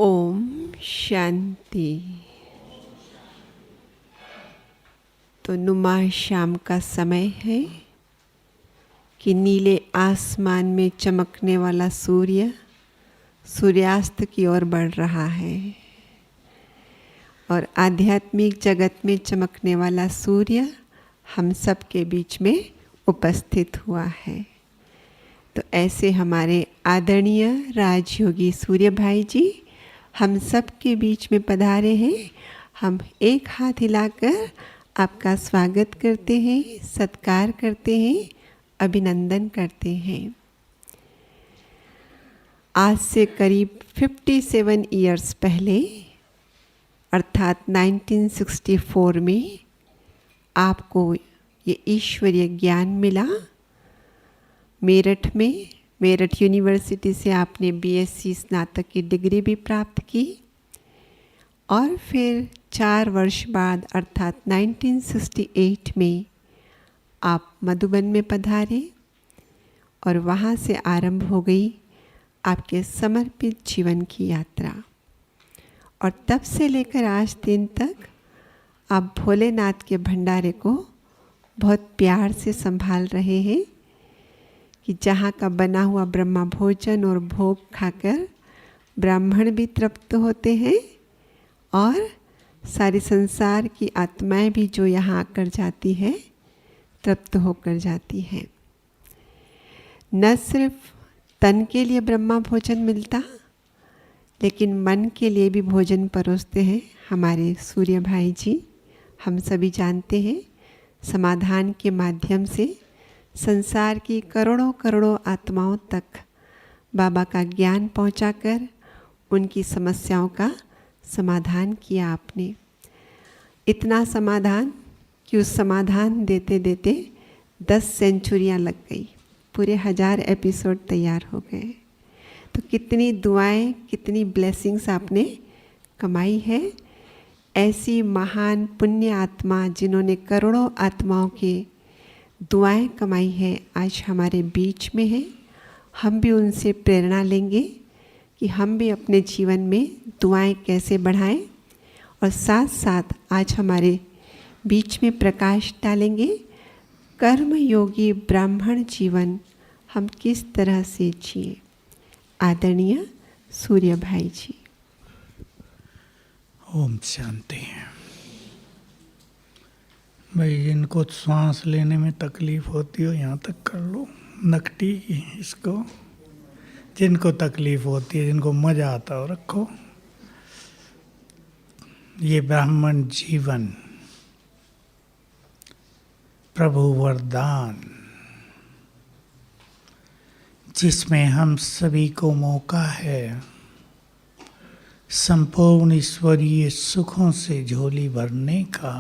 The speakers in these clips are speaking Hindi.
ओम शांति। तो नुमा शाम का समय है कि नीले आसमान में चमकने वाला सूर्य सूर्यास्त की ओर बढ़ रहा है और आध्यात्मिक जगत में चमकने वाला सूर्य हम सब के बीच में उपस्थित हुआ है। तो ऐसे हमारे आदरणीय राजयोगी सूर्य भाई जी हम सब के बीच में पधारे हैं। हम एक हाथ हिलाकर आपका स्वागत करते हैं, सत्कार करते हैं, अभिनंदन करते हैं। आज से करीब 57 इयर्स पहले अर्थात 1964 में आपको ये ईश्वरीय ज्ञान मिला। मेरठ में, मेरठ यूनिवर्सिटी से आपने बीएससी स्नातक की डिग्री भी प्राप्त की और फिर 4 वर्ष बाद अर्थात 1968 में आप मधुबन में पधारे और वहाँ से आरंभ हो गई आपके समर्पित जीवन की यात्रा। और तब से लेकर आज दिन तक आप भोलेनाथ के भंडारे को बहुत प्यार से संभाल रहे हैं कि जहाँ का बना हुआ ब्रह्मा भोजन और भोग खाकर ब्राह्मण भी तृप्त होते हैं और सारे संसार की आत्माएं भी जो यहाँ आकर जाती है तृप्त होकर जाती है। न सिर्फ तन के लिए ब्रह्मा भोजन मिलता लेकिन मन के लिए भी भोजन परोसते हैं हमारे सूर्य भाई जी। हम सभी जानते हैं समाधान के माध्यम से संसार की करोड़ों करोड़ों आत्माओं तक बाबा का ज्ञान पहुंचाकर उनकी समस्याओं का समाधान किया आपने। इतना समाधान कि उस समाधान देते देते 10 सेंचुरियाँ लग गई, पूरे 1000 एपिसोड तैयार हो गए। तो कितनी दुआएं, कितनी ब्लेसिंग्स आपने कमाई है। ऐसी महान पुण्य आत्मा जिन्होंने करोड़ों आत्माओं के दुआएं कमाई है आज हमारे बीच में है। हम भी उनसे प्रेरणा लेंगे कि हम भी अपने जीवन में दुआएं कैसे बढ़ाएं और साथ साथ आज हमारे बीच में प्रकाश डालेंगे कर्म योगी ब्राह्मण जीवन हम किस तरह से जिए। आदरणीय सूर्य भाई जी। ओम शांति। भाई जिनको सांस लेने में तकलीफ होती हो यहाँ तक कर लो, नकटी इसको। जिनको तकलीफ होती है, जिनको मजा आता हो रखो। ये ब्राह्मण जीवन प्रभु वरदान जिसमें हम सभी को मौका है संपूर्ण ईश्वरीय सुखों से झोली भरने का।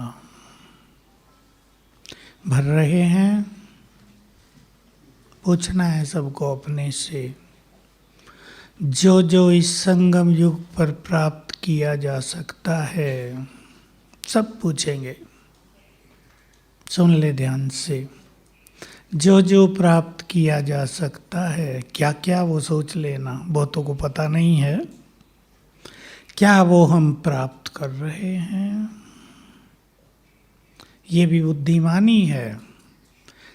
भर रहे हैं? पूछना है सबको अपने से। जो जो इस संगम युग पर प्राप्त किया जा सकता है सब पूछेंगे। सुन ले ध्यान से। जो जो प्राप्त किया जा सकता है, क्या क्या वो सोच लेना। बहुतों को पता नहीं है क्या वो हम प्राप्त कर रहे हैं। ये भी बुद्धिमानी है।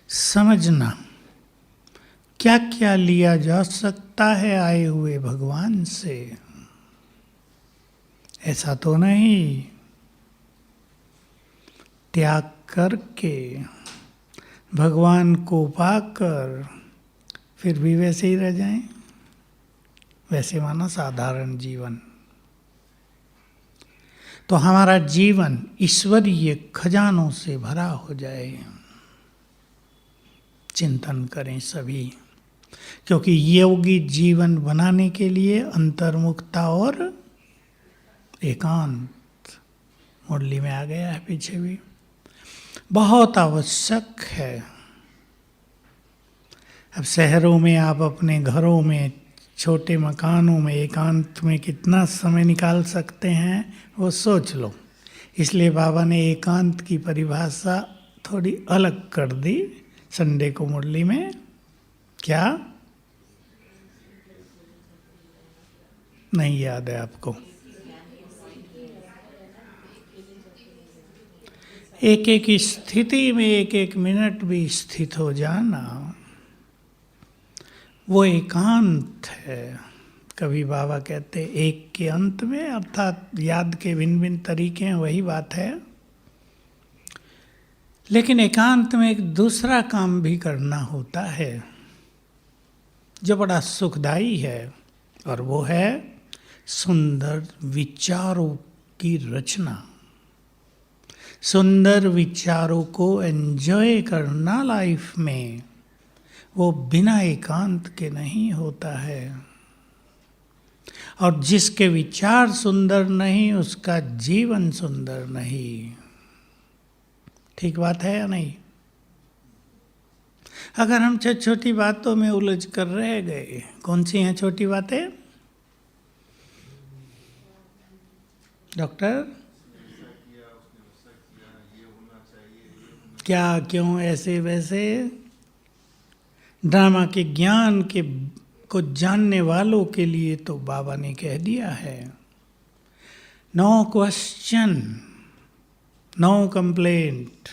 समझना क्या क्या लिया जा सकता है आए हुए भगवान से। ऐसा तो नहीं त्याग करके भगवान को पाकर फिर भी वैसे ही रह जाएं। वैसे माना साधारण जीवन। तो हमारा जीवन ईश्वरीय खजानों से भरा हो जाए। चिंतन करें सभी, क्योंकि योगी जीवन बनाने के लिए अंतर्मुखता और एकांत, मुरली में आ गया है पीछे भी, बहुत आवश्यक है। अब शहरों में आप अपने घरों में, छोटे मकानों में एकांत में कितना समय निकाल सकते हैं वो सोच लो। इसलिए बाबा ने एकांत की परिभाषा थोड़ी अलग कर दी संडे को मुरली में। क्या? नहीं याद है आपको? एक एक स्थिति में एक एक मिनट भी स्थित हो जाना, वो एकांत है। कभी बाबा कहते एक के अंत में, अर्थात याद के भिन्न भिन्न तरीके हैं, वही बात है। लेकिन एकांत में एक दूसरा काम भी करना होता है जो बड़ा सुखदाई है, और वो है सुंदर विचारों की रचना। सुंदर विचारों को एंजॉय करना लाइफ में, वो बिना एकांत के नहीं होता है। और जिसके विचार सुंदर नहीं, उसका जीवन सुंदर नहीं। ठीक बात है या नहीं? अगर हम छोटी छोटी बातों में उलझ कर रह गए, कौन सी हैं छोटी बातें डॉक्टर? क्या, क्यों, ऐसे वैसे। ड्रामा के ज्ञान के को जानने वालों के लिए तो बाबा ने कह दिया है, no question, no complaint,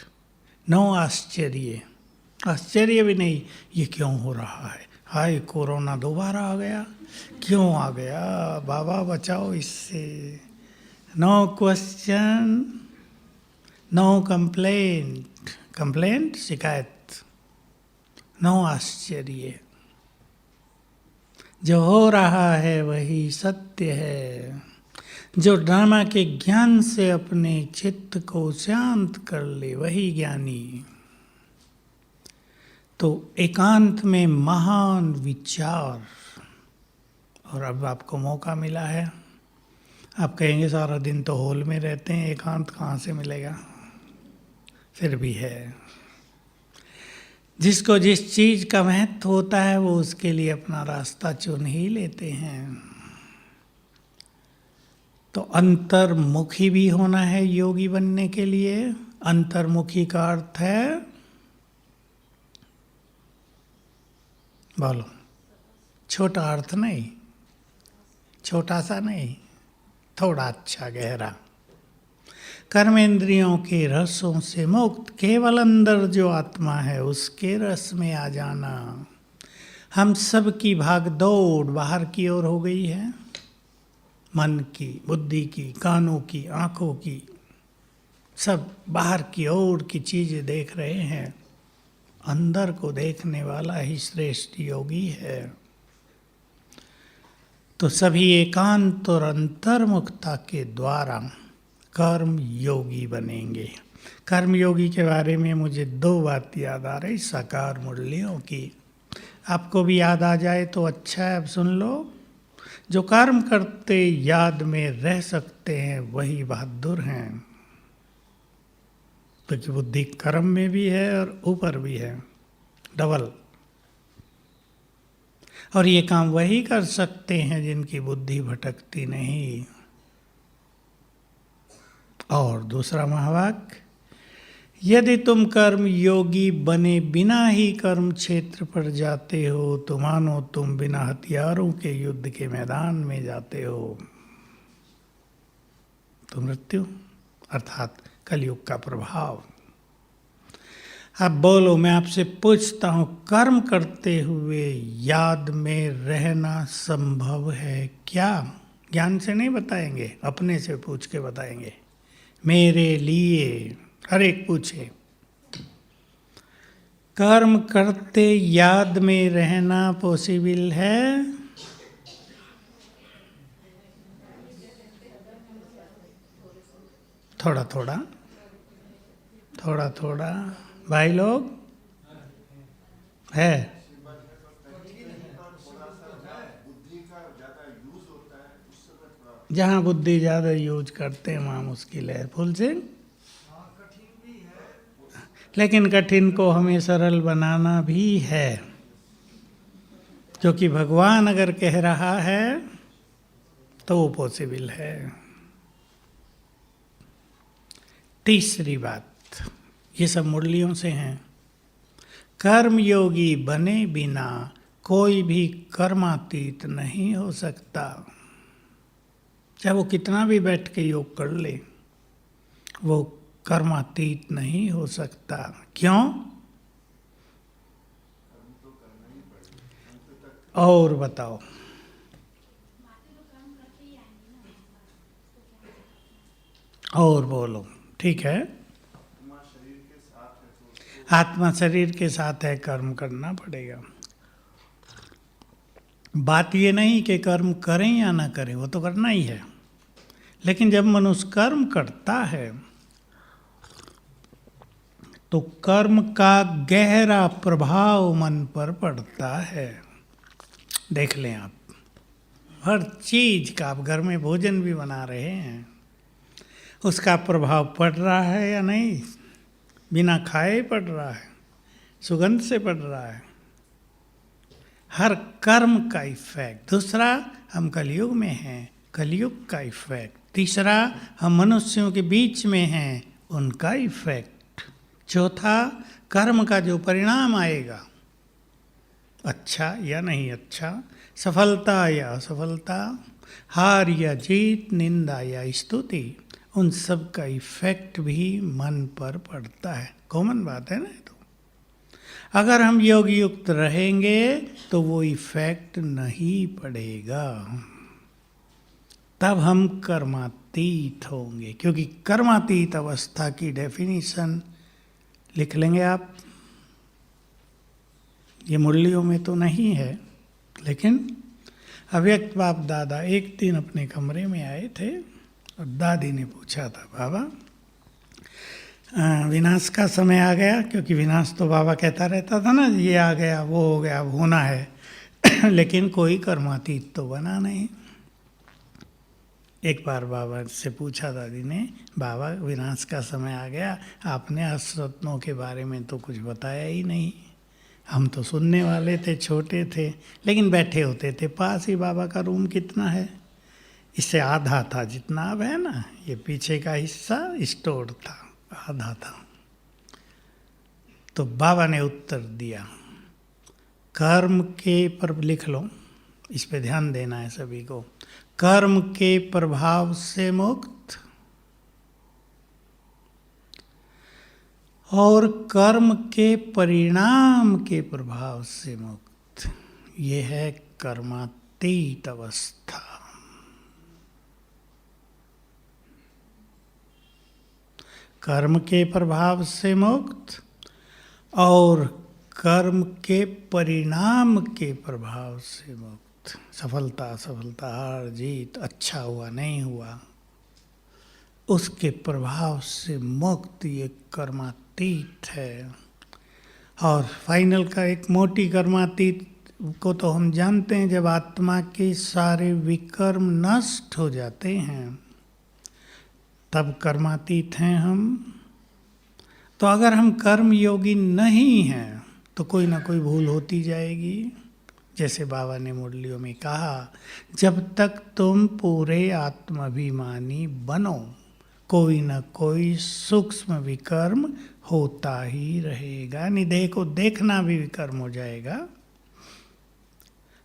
no आश्चर्य। आश्चर्य भी नहीं, ये क्यों हो रहा है? हाय कोरोना दोबारा आ गया, क्यों आ गया? बाबा बचाओ इससे। No question, no complaint, complaint शिकायत, नो आश्चर्य। जो हो रहा है वही सत्य है। जो ड्रामा के ज्ञान से अपने चित्त को शांत कर ले वही ज्ञानी। तो एकांत में महान विचार। और अब आपको मौका मिला है, आप कहेंगे सारा दिन तो हॉल में रहते हैं, एकांत कहाँ से मिलेगा? फिर भी है। जिसको जिस चीज का महत्व होता है वो उसके लिए अपना रास्ता चुन ही लेते हैं। तो अंतर्मुखी भी होना है योगी बनने के लिए। अंतर्मुखी का अर्थ है, बोलो, छोटा अर्थ नहीं, छोटा सा नहीं, थोड़ा अच्छा गहरा। कर्मेंद्रियों के रसों से मुक्त, केवल अंदर जो आत्मा है उसके रस में आ जाना। हम सब की भाग दौड़ बाहर की ओर हो गई है, मन की, बुद्धि की, कानों की, आंखों की, सब बाहर की ओर की चीजें देख रहे हैं। अंदर को देखने वाला ही श्रेष्ठ योगी है। तो सभी एकांत और अंतर्मुखता के द्वारा कर्म योगी बनेंगे। कर्म योगी के बारे में मुझे दो बात याद आ रही, साकार मुरलियों की। आपको भी याद आ जाए तो अच्छा है, अब सुन लो। जो कर्म करते याद में रह सकते हैं वही बहादुर हैं, क्योंकि बुद्धि कर्म में भी है और ऊपर भी है, डबल। और ये काम वही कर सकते हैं जिनकी बुद्धि भटकती नहीं। और दूसरा महावाक्य, यदि तुम कर्म योगी बने बिना ही कर्म क्षेत्र पर जाते हो तो मानो तुम बिना हथियारों के युद्ध के मैदान में जाते हो। तो मृत्यु अर्थात कलयुग का प्रभाव। अब बोलो, मैं आपसे पूछता हूं, कर्म करते हुए याद में रहना संभव है क्या? ज्ञान से नहीं बताएंगे, अपने से पूछ के बताएंगे। मेरे लिए हर एक पूछे, कर्म करते याद में रहना पॉसिबल है? थोड़ा थोड़ा, थोड़ा थोड़ा भाई लोग है। जहाँ बुद्धि ज़्यादा यूज करते हैं वहाँ मुश्किल है। फुल सिंह, लेकिन कठिन को हमें सरल बनाना भी है, क्योंकि भगवान अगर कह रहा है तो वो पॉसिबल है। तीसरी बात, ये सब मुरलियों से हैं। कर्म योगी बने बिना कोई भी कर्मातीत नहीं हो सकता। चाहे वो कितना भी बैठ के योग कर ले, वो कर्मातीत नहीं हो सकता। क्यों? और बताओ। और बोलो। ठीक है, आत्मा शरीर के साथ है, कर्म करना पड़ेगा। बात ये नहीं कि कर्म करें या ना करें, वो तो करना ही है। लेकिन जब मनुष्य कर्म करता है तो कर्म का गहरा प्रभाव मन पर पड़ता है। देख लें आप, हर चीज का, आप घर में भोजन भी बना रहे हैं, उसका प्रभाव पड़ रहा है या नहीं? बिना खाए पड़ रहा है, सुगंध से पड़ रहा है, हर कर्म का इफेक्ट। दूसरा, हम कलयुग में हैं, कलयुग का इफेक्ट। तीसरा, हम मनुष्यों के बीच में हैं, उनका इफेक्ट। चौथा, कर्म का जो परिणाम आएगा, अच्छा या नहीं अच्छा, सफलता या असफलता, हार या जीत, निंदा या स्तुति, उन सब का इफेक्ट भी मन पर पड़ता है। कॉमन बात है ना। तो अगर हम योग युक्त रहेंगे तो वो इफेक्ट नहीं पड़ेगा, तब हम कर्मातीत होंगे। क्योंकि कर्मातीत अवस्था की डेफिनेशन लिख लेंगे आप, ये मुरलियों में तो नहीं है, लेकिन अव्यक्त बाप दादा एक दिन अपने कमरे में आए थे और दादी ने पूछा था, बाबा विनाश का समय आ गया? क्योंकि विनाश तो बाबा कहता रहता था ना, ये आ गया, वो हो गया, अब होना है लेकिन कोई कर्मातीत तो बना नहीं। एक बार बाबा से पूछा दादी ने, बाबा विनाश का समय आ गया, आपने अष्टरत्नों के बारे में तो कुछ बताया ही नहीं। हम तो सुनने वाले थे, छोटे थे, लेकिन बैठे होते थे पास ही। बाबा का रूम कितना है? इससे आधा था जितना अब है ना, ये पीछे का हिस्सा स्टोर था, आधा था। तो बाबा ने उत्तर दिया, कर्म के पर, लिख लो, इस पे ध्यान देना है सभी को, कर्म के प्रभाव से मुक्त और कर्म के परिणाम के प्रभाव से मुक्त, ये है कर्मातीत अवस्था। कर्म के प्रभाव से मुक्त और कर्म के परिणाम के प्रभाव से मुक्त। सफलता असफलता, हार जीत, अच्छा हुआ नहीं हुआ, उसके प्रभाव से मुक्त, ये कर्मातीत है। और फाइनल का एक मोटी कर्मातीत को तो हम जानते हैं, जब आत्मा के सारे विकर्म नष्ट हो जाते हैं तब कर्मातीत हैं हम। तो अगर हम कर्म योगी नहीं हैं तो कोई ना कोई भूल होती जाएगी। जैसे बाबा ने मुरलियों में कहा, जब तक तुम पूरे आत्माभिमानी बनो, कोई न कोई सूक्ष्म विकर्म होता ही रहेगा। निदेह को देखना भी विकर्म हो जाएगा।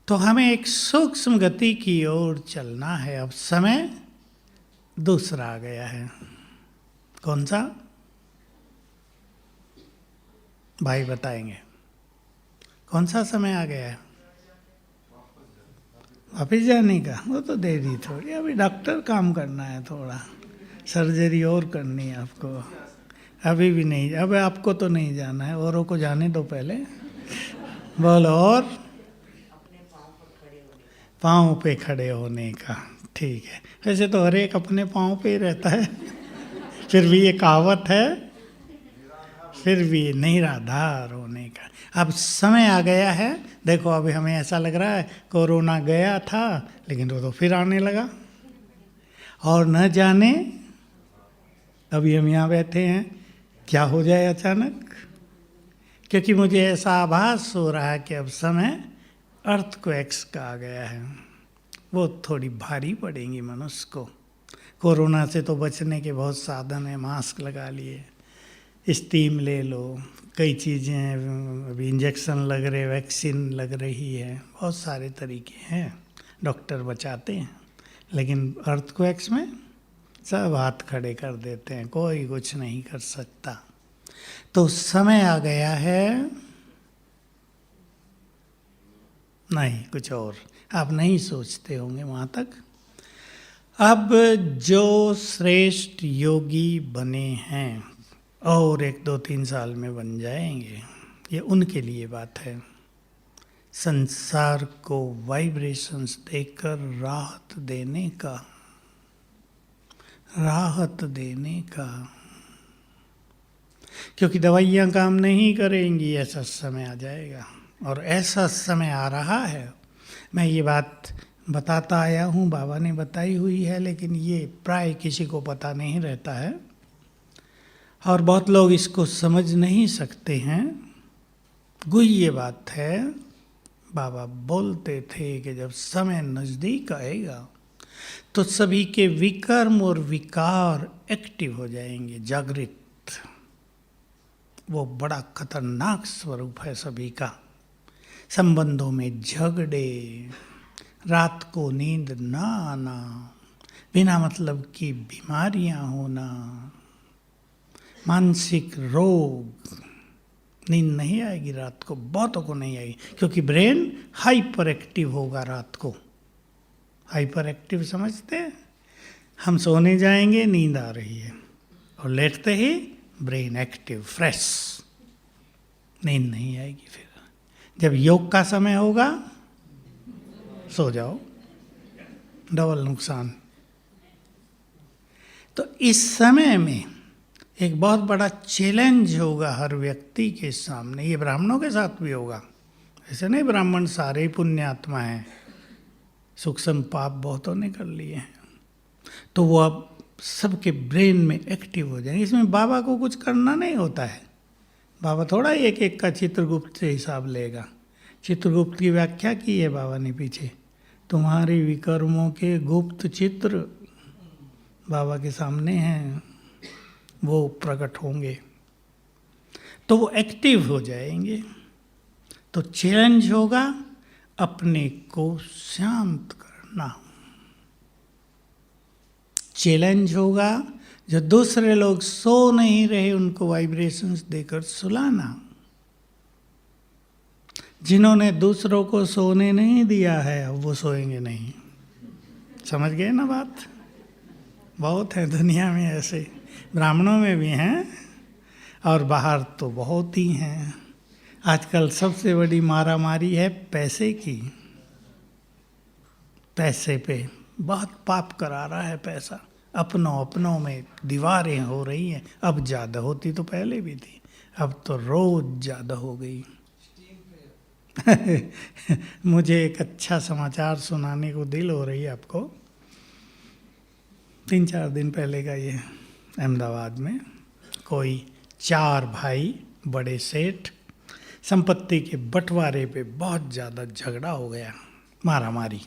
तो हमें एक सूक्ष्म गति की ओर चलना है। अब समय दूसरा आ गया है। कौन सा? भाई बताएंगे कौन सा समय आ गया है? वापिस जाने का? वो तो देरी थोड़ी, अभी डॉक्टर काम करना है, थोड़ा सर्जरी और करनी है आपको। अभी भी नहीं, अब आपको तो नहीं जाना है, औरों को जाने दो पहले। बोलो। और पाँव पे खड़े होने का, ठीक है। वैसे तो हर एक अपने पाँव पे ही रहता है फिर भी ये कहावत है, फिर भी निराधार होने का। अब समय आ गया है। देखो अभी हमें ऐसा लग रहा है कोरोना गया था, लेकिन वो तो फिर आने लगा, और न जाने अभी हम यहाँ बैठे हैं, क्या हो जाए अचानक। क्योंकि मुझे ऐसा आभास हो रहा है कि अब समय अर्थक्वेक्स का आ गया है, वो थोड़ी भारी पड़ेंगी मनुष्य को। कोरोना से तो बचने के बहुत साधन हैं, मास्क लगा लिए, स्टीम ले लो, कई चीज़ें, अभी इंजेक्शन लग रहे, वैक्सीन लग रही है, बहुत सारे तरीके हैं, डॉक्टर बचाते हैं। लेकिन अर्थक्वेक्स में सब हाथ खड़े कर देते हैं, कोई कुछ नहीं कर सकता। तो समय आ गया है, नहीं कुछ और आप नहीं सोचते होंगे वहाँ तक। अब जो श्रेष्ठ योगी बने हैं और 1-2-3 साल में बन जाएंगे, ये उनके लिए बात है। संसार को वाइब्रेशंस देकर राहत देने का, राहत देने का, क्योंकि दवाइयाँ काम नहीं करेंगी, ऐसा समय आ जाएगा। और ऐसा समय आ रहा है, मैं ये बात बताता आया हूँ, बाबा ने बताई हुई है, लेकिन ये प्राय किसी को पता नहीं रहता है और बहुत लोग इसको समझ नहीं सकते हैं। गुह्य बात है, बाबा बोलते थे कि जब समय नज़दीक आएगा तो सभी के विकर्म और विकार एक्टिव हो जाएंगे, जागृत। वो बड़ा खतरनाक स्वरूप है सभी का। संबंधों में झगड़े, रात को नींद ना आना, बिना मतलब की बीमारियां होना, मानसिक रोग, नींद नहीं आएगी रात को, बहुतों को नहीं आएगी, क्योंकि ब्रेन हाइपर एक्टिव होगा रात को। हाइपर एक्टिव समझते हैं? हम सोने जाएंगे, नींद आ रही है, और लेटते ही ब्रेन एक्टिव, फ्रेश, नींद नहीं आएगी। फिर जब योग का समय होगा, सो जाओ, डबल नुकसान। तो इस समय में एक बहुत बड़ा चैलेंज होगा हर व्यक्ति के सामने। ये ब्राह्मणों के साथ भी होगा, ऐसे नहीं ब्राह्मण सारे ही पुण्यात्मा हैं, सूक्ष्म पाप बहुतों ने कर लिए हैं, तो वो अब सबके ब्रेन में एक्टिव हो जाएंगे। इसमें बाबा को कुछ करना नहीं होता है, बाबा थोड़ा एक एक का चित्रगुप्त से हिसाब लेगा। चित्रगुप्त की व्याख्या की है बाबा ने पीछे, तुम्हारे विकर्मों के गुप्त चित्र बाबा के सामने हैं, वो प्रकट होंगे, तो वो एक्टिव हो जाएंगे। तो चैलेंज होगा अपने को शांत करना। चैलेंज होगा जो दूसरे लोग सो नहीं रहे उनको वाइब्रेशंस देकर सुलाना। जिन्होंने दूसरों को सोने नहीं दिया है, अब वो सोएंगे नहीं। समझ गए ना बात? बहुत है दुनिया में ऐसे, ब्राह्मणों में भी हैं और बाहर तो बहुत ही हैं। आजकल सबसे बड़ी मारामारी है पैसे की। पैसे पे बहुत पाप करा रहा है पैसा। अपनों में दीवारें हो रही हैं। अब ज़्यादा होती तो पहले भी थी, अब तो रोज ज़्यादा हो गई। मुझे एक अच्छा समाचार सुनाने को दिल हो रही है आपको। 3-4 दिन पहले का ये, अहमदाबाद में कोई 4 भाई बड़े सेठ, संपत्ति के बंटवारे पे बहुत ज़्यादा झगड़ा हो गया, मारामारी।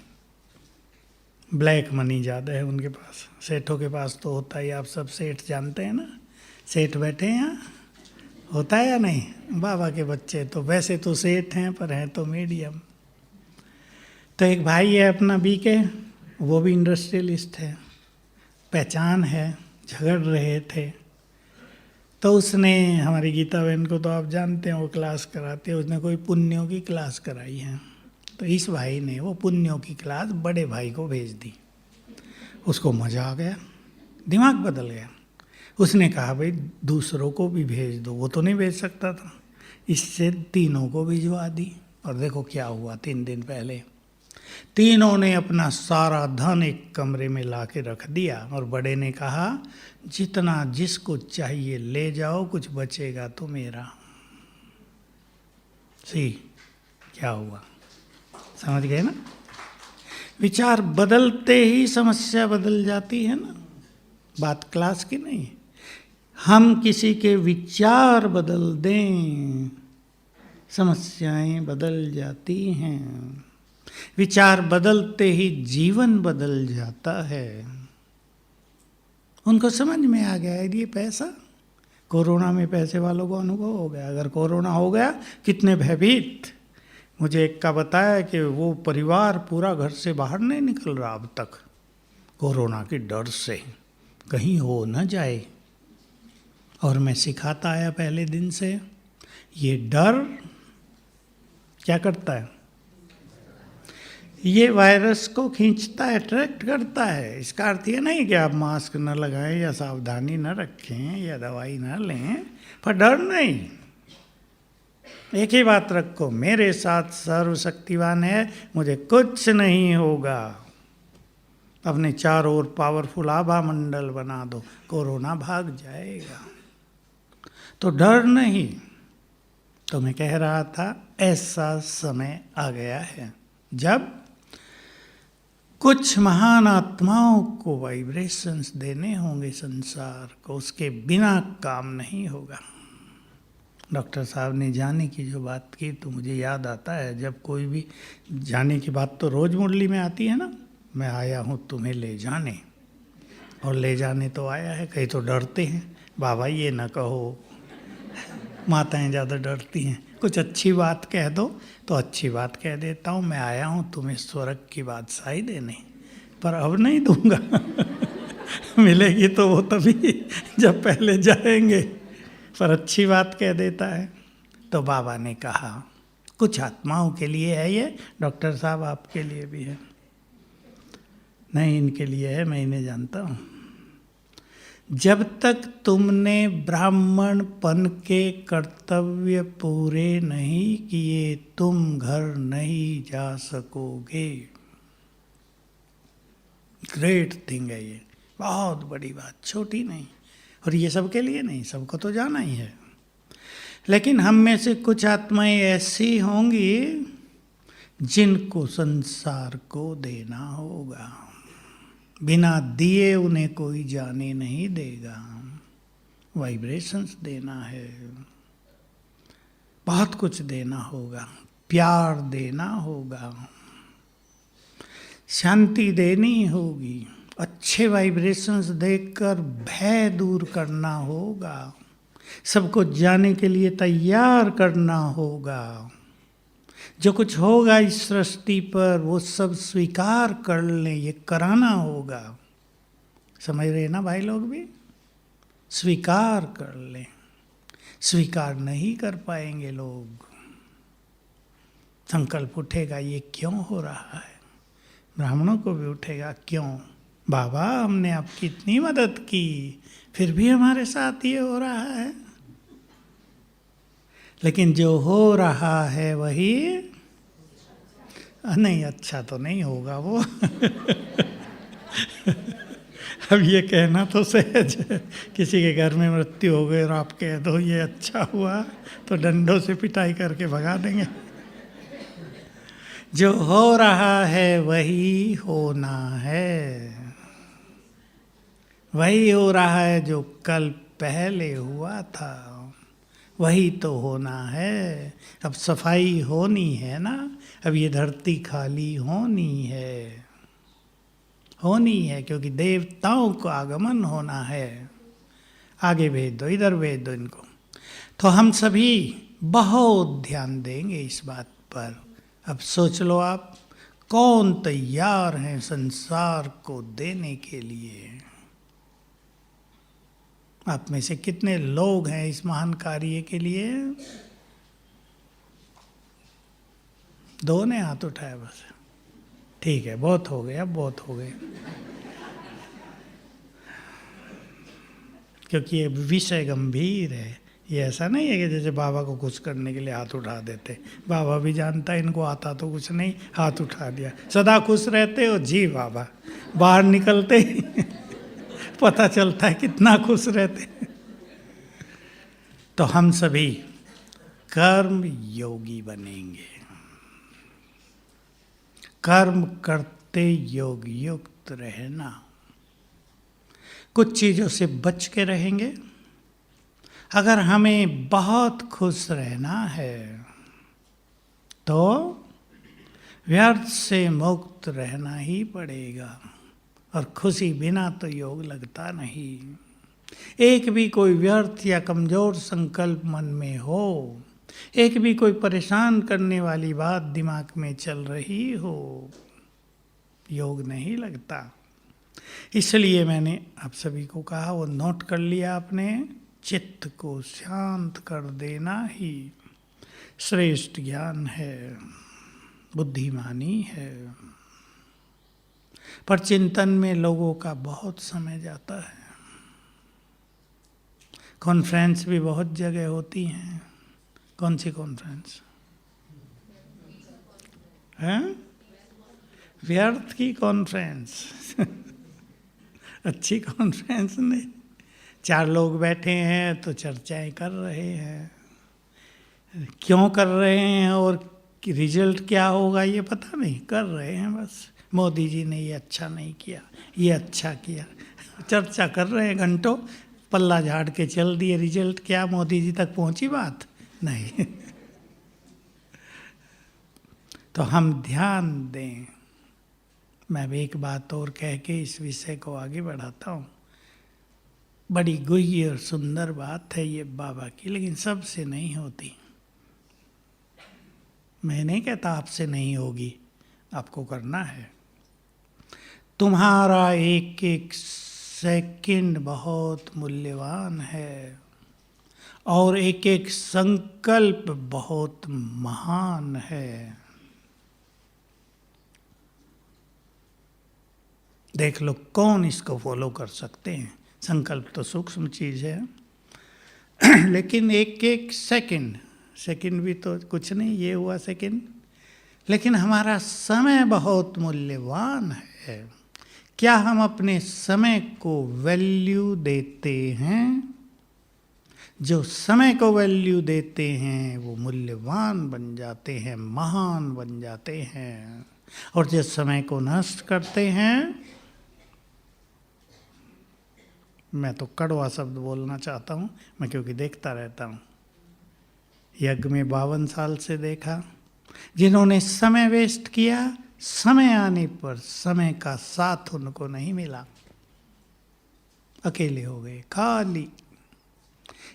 ब्लैक मनी ज़्यादा है उनके पास। सेठों के पास तो होता ही, आप सब सेठ जानते हैं ना, सेठ बैठे हैं यहाँ, होता है या नहीं? बाबा के बच्चे तो वैसे तो सेठ हैं पर हैं तो मीडियम। तो एक भाई है अपना बीके, वो भी इंडस्ट्रियलिस्ट है, पहचान है, झगड़ रहे थे। तो उसने, हमारी गीता बहन को तो आप जानते हैं, वो क्लास कराते हैं, उसने कोई पुण्यों की क्लास कराई है। तो इस भाई ने वो पुण्यों की क्लास बड़े भाई को भेज दी। उसको मज़ा आ गया, दिमाग बदल गया। उसने कहा भाई दूसरों को भी भेज दो, वो तो नहीं भेज सकता था, इससे तीनों को भिजवा दी। और देखो क्या हुआ, 3 दिन पहले तीनों ने अपना सारा धन एक कमरे में ला के रख दिया और बड़े ने कहा जितना जिसको चाहिए ले जाओ, कुछ बचेगा तो मेरा। क्या हुआ, समझ गए ना? विचार बदलते ही समस्या बदल जाती है ना। बात क्लास की नहीं, हम किसी के विचार बदल दें, समस्याएं बदल जाती हैं। विचार बदलते ही जीवन बदल जाता है। उनको समझ में आ गया ये पैसा, कोरोना में पैसे वालों को अनुभव हो गया। अगर कोरोना हो गया, कितने भयभीत। मुझे एक का बताया कि वो परिवार पूरा घर से बाहर नहीं निकल रहा अब तक, कोरोना के डर से कहीं हो न जाए। और मैं सिखाता आया पहले दिन से, ये डर क्या करता है? ये वायरस को खींचता है, अट्रैक्ट करता है। इसका अर्थ ये नहीं कि आप मास्क न लगाएं या सावधानी न रखें या दवाई न लें, पर डर नहीं। एक ही बात रखो, मेरे साथ सर्वशक्तिवान है, मुझे कुछ नहीं होगा। अपने चारों ओर पावरफुल आभा मंडल बना दो, कोरोना भाग जाएगा। तो डर नहीं। तो मैं कह रहा था, ऐसा समय आ गया है जब कुछ महान आत्माओं को वाइब्रेशंस देने होंगे संसार को, उसके बिना काम नहीं होगा। डॉक्टर साहब ने जाने की जो बात की तो मुझे याद आता है, जब कोई भी जाने की बात तो रोज मुरली में आती है ना, मैं आया हूँ तुम्हें ले जाने, और ले जाने तो आया है। कई तो डरते हैं, बाबा ये ना कहो, माताएं ज़्यादा डरती हैं। कुछ अच्छी बात कह दो तो अच्छी बात कह देता हूँ, मैं आया हूँ तुम्हें स्वर्ग की बादशाही देने, पर अब नहीं दूंगा। मिलेगी तो वो तभी जब पहले जाएंगे, पर अच्छी बात कह देता है। तो बाबा ने कहा कुछ आत्माओं के लिए है ये, डॉक्टर साहब आपके लिए भी है। नहीं, इनके लिए है, मैं इन्हें जानता हूँ। जब तक तुमने ब्राह्मणपन के कर्तव्य पूरे नहीं किए, तुम घर नहीं जा सकोगे। ग्रेट थिंग है ये, बहुत बड़ी बात, छोटी नहीं। और ये सबके लिए नहीं, सबको तो जाना ही है। लेकिन हम में से कुछ आत्माएं ऐसी होंगी जिनको संसार को देना होगा। बिना दिए उन्हें कोई जाने नहीं देगा। वाइब्रेशंस देना है, बहुत कुछ देना होगा, प्यार देना होगा, शांति देनी होगी, अच्छे वाइब्रेशंस देकर भय दूर करना होगा, सबको जाने के लिए तैयार करना होगा। जो कुछ होगा इस सृष्टि पर वो सब स्वीकार कर लें, ये कराना होगा। समझ रहे ना भाई लोग भी? स्वीकार कर लें। स्वीकार नहीं कर पाएंगे लोग। संकल्प उठेगा, ये क्यों हो रहा है? ब्राह्मणों को भी उठेगा, क्यों बाबा, हमने आपकी इतनी मदद की, फिर भी हमारे साथ ये हो रहा है। लेकिन जो हो रहा है वही नहीं, अच्छा तो नहीं होगा वो। अब ये कहना तो सहज है, किसी के घर में मृत्यु हो गई और आप कह दो ये अच्छा हुआ, तो डंडों से पिटाई करके भगा देंगे। जो हो रहा है वही होना है, वही हो रहा है जो कल पहले हुआ था, वही तो होना है। अब सफाई होनी है ना, अब ये धरती खाली होनी है, क्योंकि देवताओं को आगमन होना है। आगे भेज दो, इधर भेज दो इनको। तो हम सभी बहुत ध्यान देंगे इस बात पर। अब सोच लो आप, कौन तैयार हैं संसार को देने के लिए? आप में से कितने लोग हैं इस महान कार्य के लिए? दो ने हाथ उठाया बस। ठीक है, बहुत हो गए, अब बहुत हो गए। क्योंकि ये विषय गंभीर है। ये ऐसा नहीं है कि जैसे बाबा को खुश करने के लिए हाथ उठा देते। बाबा भी जानता है इनको आता तो कुछ नहीं, हाथ उठा दिया। सदा खुश रहते हो जी बाबा, बाहर निकलते ही पता चलता है कितना खुश रहते। तो हम सभी कर्म योगी बनेंगे, कर्म करते योग युक्त रहना। कुछ चीज़ों से बच के रहेंगे। अगर हमें बहुत खुश रहना है तो व्यर्थ से मुक्त रहना ही पड़ेगा, और खुशी बिना तो योग लगता नहीं। एक भी कोई व्यर्थ या कमज़ोर संकल्प मन में हो, एक भी कोई परेशान करने वाली बात दिमाग में चल रही हो, योग नहीं लगता। इसलिए मैंने आप सभी को कहा, वो नोट कर लिया आपने, चित्त को शांत कर देना ही श्रेष्ठ ज्ञान है, बुद्धिमानी है। पर चिंतन में लोगों का बहुत समय जाता है। कॉन्फ्रेंस भी बहुत जगह होती हैं। कौन सी कॉन्फ्रेंस हैं? व्यर्थ की कॉन्फ्रेंस अच्छी कॉन्फ्रेंस नहीं। 4 लोग बैठे हैं तो चर्चाएं कर रहे हैं, क्यों कर रहे हैं और रिजल्ट क्या होगा ये पता नहीं, कर रहे हैं बस। मोदी जी ने ये अच्छा नहीं किया, ये अच्छा किया, चर्चा कर रहे हैं घंटों, पल्ला झाड़ के चल दिए। रिजल्ट क्या, मोदी जी तक पहुंची बात? नहीं। तो हम ध्यान दें। मैं भी एक बात और कह के इस विषय को आगे बढ़ाता हूँ। बड़ी गूढ़ी और सुंदर बात है ये बाबा की, लेकिन सबसे नहीं होती। मैं नहीं कहता आपसे नहीं होगी, आपको करना है। तुम्हारा एक एक सेकंड बहुत मूल्यवान है और एक एक संकल्प बहुत महान है। देख लो कौन इसको फॉलो कर सकते हैं। संकल्प तो सूक्ष्म चीज है लेकिन एक एक सेकंड भी तो कुछ नहीं, ये हुआ सेकंड। लेकिन हमारा समय बहुत मूल्यवान है। क्या हम अपने समय को वैल्यू देते हैं? जो समय को वैल्यू देते हैं वो मूल्यवान बन जाते हैं, महान बन जाते हैं। और जिस समय को नष्ट करते हैं, मैं तो कड़वा शब्द बोलना चाहता हूँ, मैं क्योंकि देखता रहता हूँ। यज्ञ में 52 साल से देखा, जिन्होंने समय वेस्ट किया, समय आने पर समय का साथ उनको नहीं मिला, अकेले हो गए, खाली।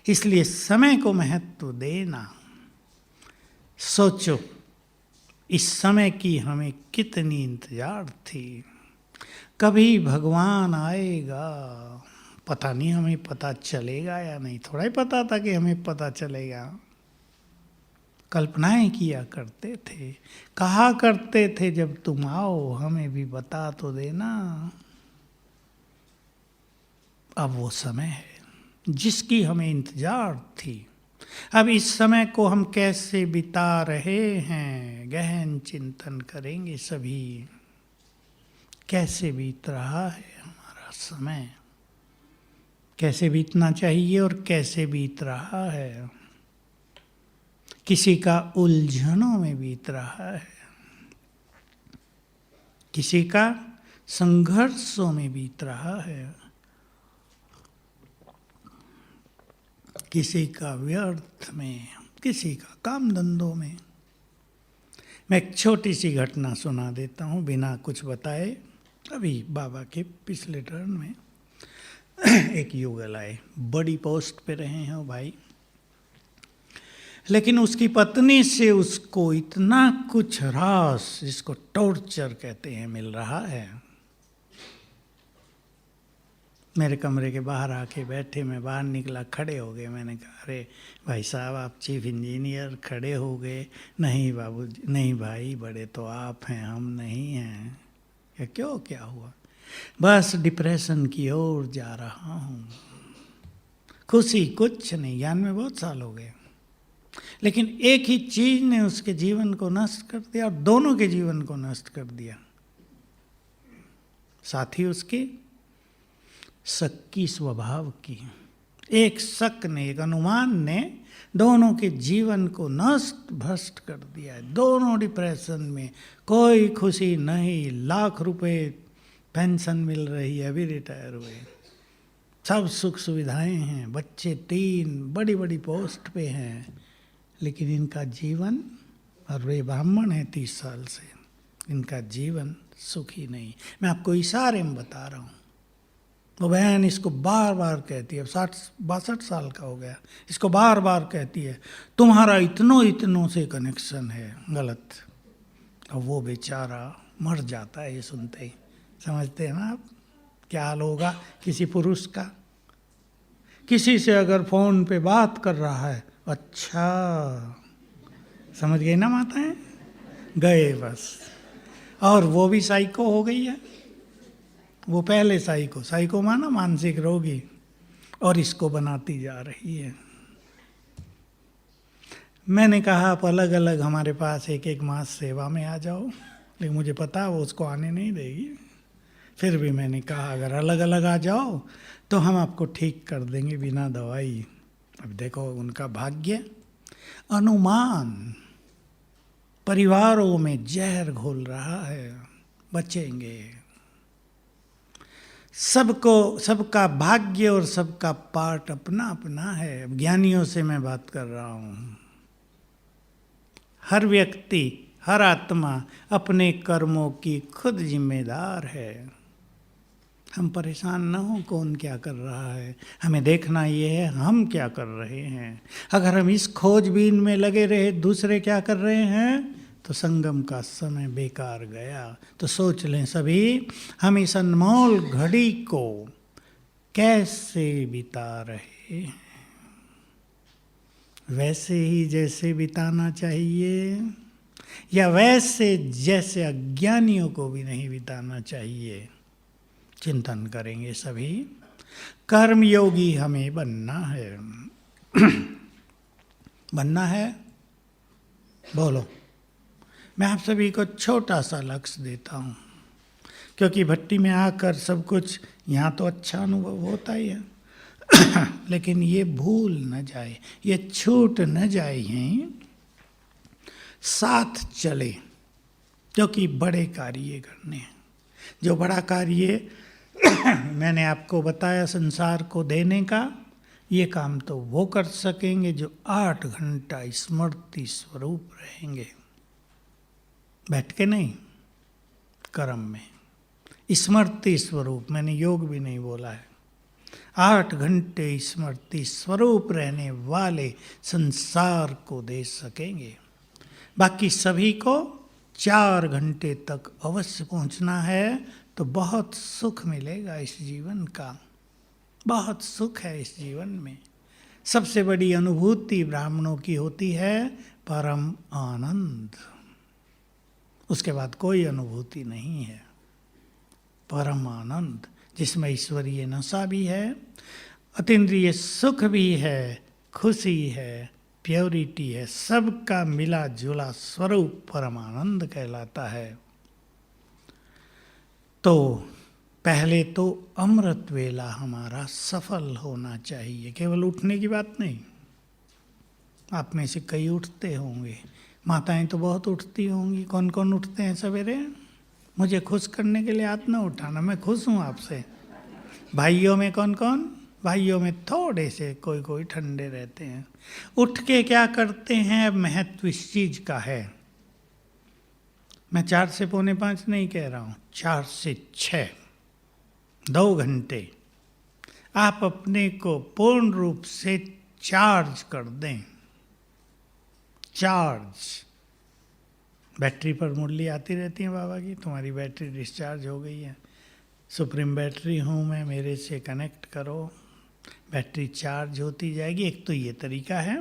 इसलिए समय को महत्व देना। सोचो इस समय की हमें कितनी इंतजार थी, कभी भगवान आएगा। पता नहीं हमें पता चलेगा या नहीं, थोड़ा ही पता था कि हमें पता चलेगा। कल्पनाएं किया करते थे, कहा करते थे जब तुम आओ हमें भी बता तो देना। अब वो समय है जिसकी हमें इंतजार थी। अब इस समय को हम कैसे बिता रहे हैं, गहन चिंतन करेंगे सभी। कैसे बीत रहा है हमारा समय, कैसे बीतना चाहिए और कैसे बीत रहा है। किसी का उलझनों में बीत रहा है, किसी का संघर्षों में बीत रहा है, किसी का व्यर्थ में, किसी का काम धंधों में। मैं एक छोटी सी घटना सुना देता हूँ बिना कुछ बताए। अभी बाबा के पिछले टर्न में एक युगल आए, बड़ी पोस्ट पे रहे हैं वो भाई, लेकिन उसकी पत्नी से उसको इतना कुछ रास, जिसको टॉर्चर कहते हैं, मिल रहा है। मेरे कमरे के बाहर आके बैठे, मैं बाहर निकला, खड़े हो गए। मैंने कहा अरे भाई साहब आप चीफ इंजीनियर, खड़े हो गए। नहीं बाबूजी, नहीं भाई, बड़े तो आप हैं, हम नहीं हैं। क्यों, क्या हुआ? बस डिप्रेशन की ओर जा रहा हूँ। खुशी कुछ नहीं, ज्ञान में बहुत साल हो गए, लेकिन एक ही चीज ने उसके जीवन को नष्ट कर दिया और दोनों के जीवन को नष्ट कर दिया। साथ ही उसके शक की स्वभाव की, एक शक ने, एक अनुमान ने दोनों के जीवन को नष्ट भ्रष्ट कर दिया। दोनों डिप्रेशन में, कोई खुशी नहीं। लाख रुपए पेंशन मिल रही है, अभी रिटायर हुए, सब सुख सुविधाएं हैं, बच्चे 3 बड़ी बड़ी पोस्ट पे हैं, लेकिन इनका जीवन, और वे ब्राह्मण हैं 30 साल से, इनका जीवन सुखी नहीं। मैं आपको इशारे में बता रहा हूँ। वो बहन इसको बार बार कहती है, 60-62 साल का हो गया, इसको बार बार कहती है तुम्हारा इतनों से कनेक्शन है गलत। और वो बेचारा मर जाता है ये सुनते ही। समझते हैं ना आप? क्या हाल होगा किसी पुरुष का? किसी से अगर फोन पे बात कर रहा है, अच्छा, समझ गए ना माताएं? गए बस। और वो भी साइको हो गई है। वो पहले साइको माना मानसिक रोगी, और इसको बनाती जा रही है। मैंने कहा आप अलग अलग हमारे पास एक एक मास सेवा में आ जाओ, लेकिन मुझे पता है वो उसको आने नहीं देगी। फिर भी मैंने कहा अगर अलग अलग आ जाओ तो हम आपको ठीक कर देंगे बिना दवाई। अब देखो उनका भाग्य, अनुमान परिवारों में जहर घोल रहा है। बचेंगे सबको, सबका भाग्य और सबका पार्ट अपना अपना है। अब ज्ञानियों से मैं बात कर रहा हूँ। हर व्यक्ति, हर आत्मा अपने कर्मों की खुद जिम्मेदार है। हम परेशान न हो कौन क्या कर रहा है, हमें देखना ये है हम क्या कर रहे हैं। अगर हम इस खोजबीन में लगे रहे दूसरे क्या कर रहे हैं, तो संगम का समय बेकार गया। तो सोच लें सभी, हम इस अनमोल घड़ी को कैसे बिता रहे हैं? वैसे ही जैसे बिताना चाहिए, या वैसे जैसे अज्ञानियों को भी नहीं बिताना चाहिए? चिंतन करेंगे सभी। कर्मयोगी हमें बनना है। बनना है, बोलो। मैं आप सभी को छोटा सा लक्ष्य देता हूँ, क्योंकि भट्टी में आकर सब कुछ यहाँ तो अच्छा अनुभव होता ही है, लेकिन ये भूल न जाए, ये छूट न जाए, हैं साथ चले, क्योंकि बड़े कार्य करने हैं। जो बड़ा कार्य मैंने आपको बताया संसार को देने का, ये काम तो वो कर सकेंगे जो 8 घंटा स्मृति स्वरूप रहेंगे, बैठ के नहीं, कर्म में स्मृति स्वरूप। मैंने योग भी नहीं बोला है। 8 घंटे स्मृति स्वरूप रहने वाले संसार को दे सकेंगे। बाकी सभी को 4 घंटे तक अवश्य पहुंचना है, तो बहुत सुख मिलेगा इस जीवन का। बहुत सुख है इस जीवन में। सबसे बड़ी अनुभूति ब्राह्मणों की होती है परम आनंद। उसके बाद कोई अनुभूति नहीं है। परम आनंद जिसमें ईश्वरीय नशा भी है, अतीन्द्रिय सुख भी है, खुशी है, प्योरिटी है, सबका मिला जुला स्वरूप परमानंद कहलाता है। तो पहले तो अमृत वेला हमारा सफल होना चाहिए। केवल उठने की बात नहीं, आप में से कई उठते होंगे, माताएं तो बहुत उठती होंगी। कौन कौन उठते हैं सवेरे? मुझे खुश करने के लिए हाथ ना उठाना, मैं खुश हूँ आपसे। भाइयों में कौन कौन? भाइयों में थोड़े से कोई कोई ठंडे रहते हैं। उठ के क्या करते हैं? महत्व इस चीज का है। मैं 4 से 4:45 नहीं कह रहा हूँ, 4 से 6, 2 घंटे आप अपने को पूर्ण रूप से चार्ज कर दें। चार्ज, बैटरी पर मुरली आती रहती है बाबा की, तुम्हारी बैटरी डिस्चार्ज हो गई है, सुप्रीम बैटरी हूँ मैं, मेरे से कनेक्ट करो, बैटरी चार्ज होती जाएगी। एक तो ये तरीका है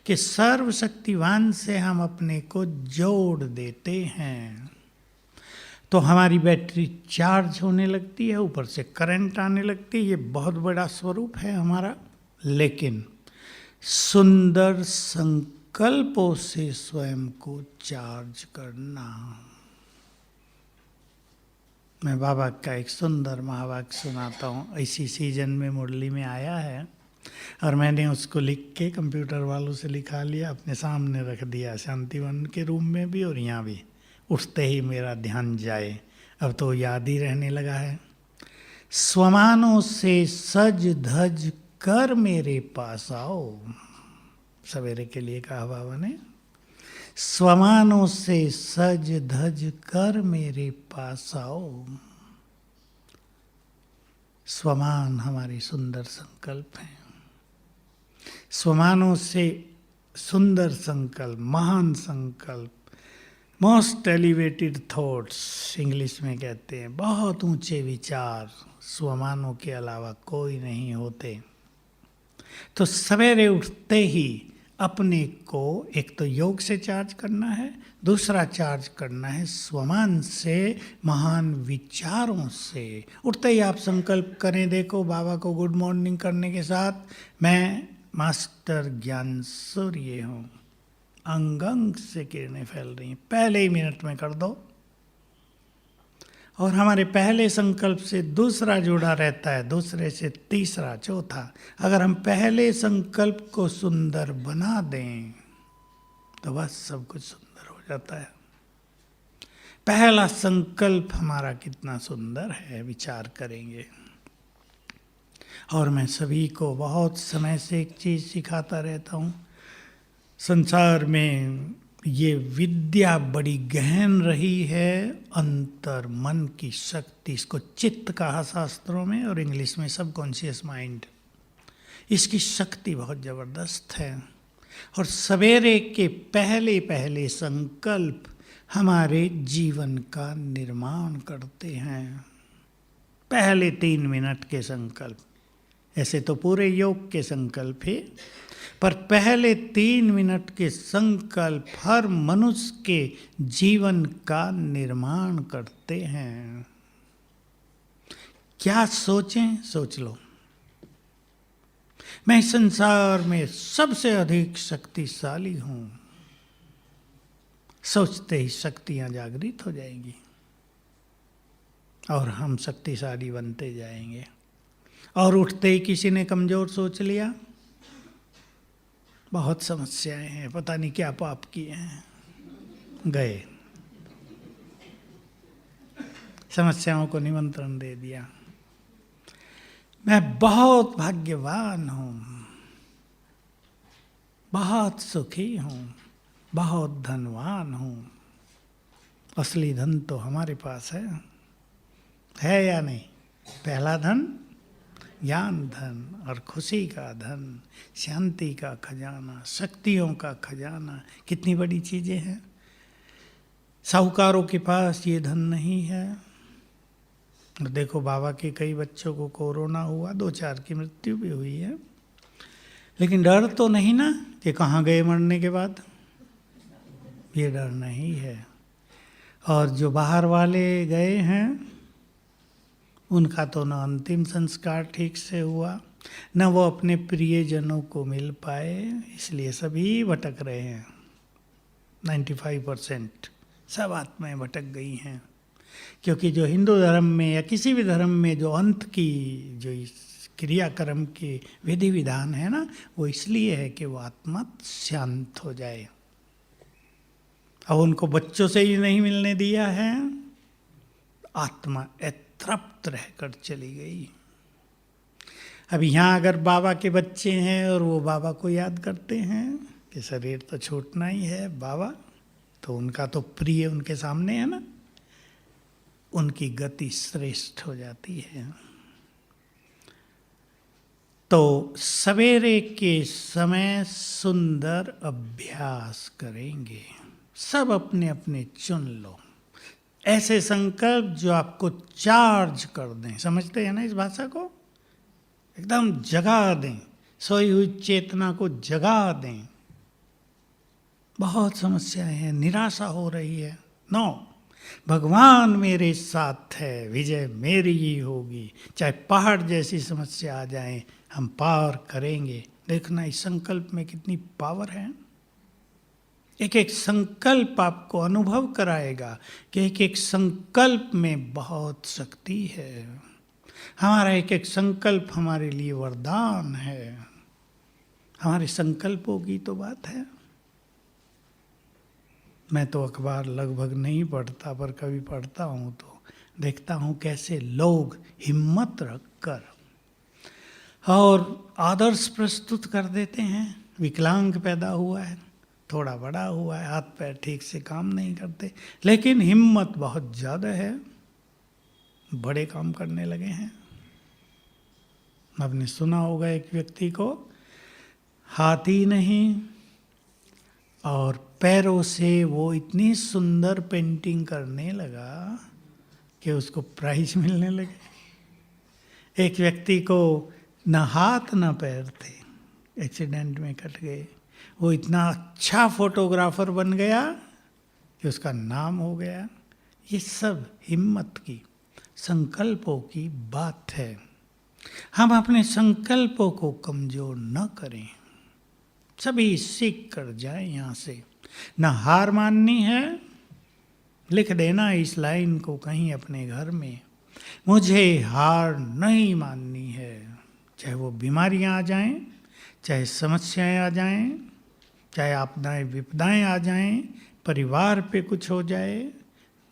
कि सर्वशक्तिवान से हम अपने को जोड़ देते हैं, तो हमारी बैटरी चार्ज होने लगती है, ऊपर से करंट आने लगती है। ये बहुत बड़ा स्वरूप है हमारा। लेकिन सुंदर संकल्पों से स्वयं को चार्ज करना। मैं बाबा का एक सुंदर महावाक्य सुनाता हूँ। इसी सीजन में मुरली में आया है और मैंने उसको लिख के कंप्यूटर वालों से लिखा लिया, अपने सामने रख दिया, शांतिवन के रूम में भी और यहाँ भी। उठते ही मेरा ध्यान जाए, अब तो याद ही रहने लगा है। स्वमानों से सज धज कर मेरे पास आओ, सवेरे के लिए कहा बाबा ने। स्वमानों से सज धज कर मेरे पास आओ। स्वमान हमारी सुंदर संकल्प हैं। स्वमानों से सुंदर संकल्प, महान संकल्प, मोस्ट एलिवेटेड थॉट्स इंग्लिश में कहते हैं, बहुत ऊंचे विचार स्वमानों के अलावा कोई नहीं होते। तो सवेरे उठते ही अपने को एक तो योग से चार्ज करना है, दूसरा चार्ज करना है स्वमान से, महान विचारों से। उठते ही आप संकल्प करें, देखो बाबा को गुड मॉर्निंग करने के साथ मैं मास्टर ज्ञान सूर्य हूँ, अंग अंग से किरणें फैल रही हैं, पहले ही मिनट में कर दो। और हमारे पहले संकल्प से दूसरा जुड़ा रहता है, दूसरे से तीसरा, चौथा। अगर हम पहले संकल्प को सुंदर बना दें तो बस सब कुछ सुंदर हो जाता है। पहला संकल्प हमारा कितना सुंदर है, विचार करेंगे। और मैं सभी को बहुत समय से एक चीज सिखाता रहता हूँ, संसार में ये विद्या बड़ी गहन रही है, अंतर मन की शक्ति, इसको चित्त कहा शास्त्रों में और इंग्लिश में सबकॉन्शियस माइंड। इसकी शक्ति बहुत जबरदस्त है। और सवेरे के पहले पहले संकल्प हमारे जीवन का निर्माण करते हैं। पहले 3 मिनट के संकल्प, ऐसे तो पूरे योग के संकल्प है, पर पहले 3 मिनट के संकल्प हर मनुष्य के जीवन का निर्माण करते हैं। क्या सोचें, सोच लो, मैं संसार में सबसे अधिक शक्तिशाली हूं। सोचते ही शक्तियां जागृत हो जाएंगी और हम शक्तिशाली बनते जाएंगे। और उठते ही किसी ने कमजोर सोच लिया, बहुत समस्याएं हैं, पता नहीं क्या पाप किए हैं, गए, समस्याओं को निमंत्रण दे दिया। मैं बहुत भाग्यवान हूं, बहुत सुखी हूं, बहुत धनवान हूं। असली धन तो हमारे पास है या नहीं? पहला धन ज्ञान धन और खुशी का धन, शांति का खजाना, शक्तियों का खजाना, कितनी बड़ी चीजें हैं। साहूकारों के पास ये धन नहीं है। देखो बाबा के कई बच्चों को कोरोना हुआ, 2-4 की मृत्यु भी हुई है, लेकिन डर तो नहीं ना कि कहाँ गए मरने के बाद, ये डर नहीं है। और जो बाहर वाले गए हैं उनका तो न अंतिम संस्कार ठीक से हुआ, न वो अपने प्रियजनों को मिल पाए, इसलिए सभी भटक रहे हैं। 95% सब आत्माएं भटक गई हैं। क्योंकि जो हिंदू धर्म में या किसी भी धर्म में जो अंत की जो क्रियाक्रम के विधि विधान है ना, वो इसलिए है कि वो आत्मा शांत हो जाए। अब उनको बच्चों से ही नहीं मिलने दिया है, आत्मा तृप्त रहकर चली गई। अब यहाँ अगर बाबा के बच्चे हैं और वो बाबा को याद करते हैं कि शरीर तो छूटना ही है बाबा, तो उनका तो प्रिय उनके सामने है ना, उनकी गति श्रेष्ठ हो जाती है। तो सवेरे के समय सुंदर अभ्यास करेंगे। सब अपने अपने चुन लो ऐसे संकल्प जो आपको चार्ज कर दें। समझते हैं ना इस भाषा को? एकदम जगा दें, सोई हुई चेतना को जगा दें। बहुत समस्याएं हैं, निराशा हो रही है। नो, भगवान मेरे साथ है, विजय मेरी ही होगी। चाहे पहाड़ जैसी समस्या आ जाए, हम पार करेंगे। देखना इस संकल्प में कितनी पावर है। एक एक संकल्प आपको अनुभव कराएगा कि एक एक संकल्प में बहुत शक्ति है। हमारा एक एक संकल्प हमारे लिए वरदान है। हमारे संकल्पों की तो बात है। मैं तो अखबार लगभग नहीं पढ़ता, पर कभी पढ़ता हूँ तो देखता हूँ कैसे लोग हिम्मत रखकर और आदर्श प्रस्तुत कर देते हैं। विकलांग पैदा हुआ है, थोड़ा बड़ा हुआ है, हाथ पैर ठीक से काम नहीं करते, लेकिन हिम्मत बहुत ज़्यादा है, बड़े काम करने लगे हैं। आपने सुना होगा एक व्यक्ति को हाथ ही नहीं और पैरों से वो इतनी सुंदर पेंटिंग करने लगा कि उसको प्राइज मिलने लगे। एक व्यक्ति को न हाथ न पैर थे, एक्सीडेंट में कट गए। वो इतना अच्छा फोटोग्राफर बन गया कि उसका नाम हो गया। ये सब हिम्मत की, संकल्पों की बात है। हम अपने संकल्पों को कमजोर न करें। सभी सीख कर जाए यहाँ से। न हार माननी है, लिख देना इस लाइन को कहीं अपने घर में, मुझे हार नहीं माननी है। चाहे वो बीमारियां आ जाएं, चाहे समस्याएं आ जाएं, चाहे आपदाएं विपदाएं आ जाएं, परिवार पे कुछ हो जाए,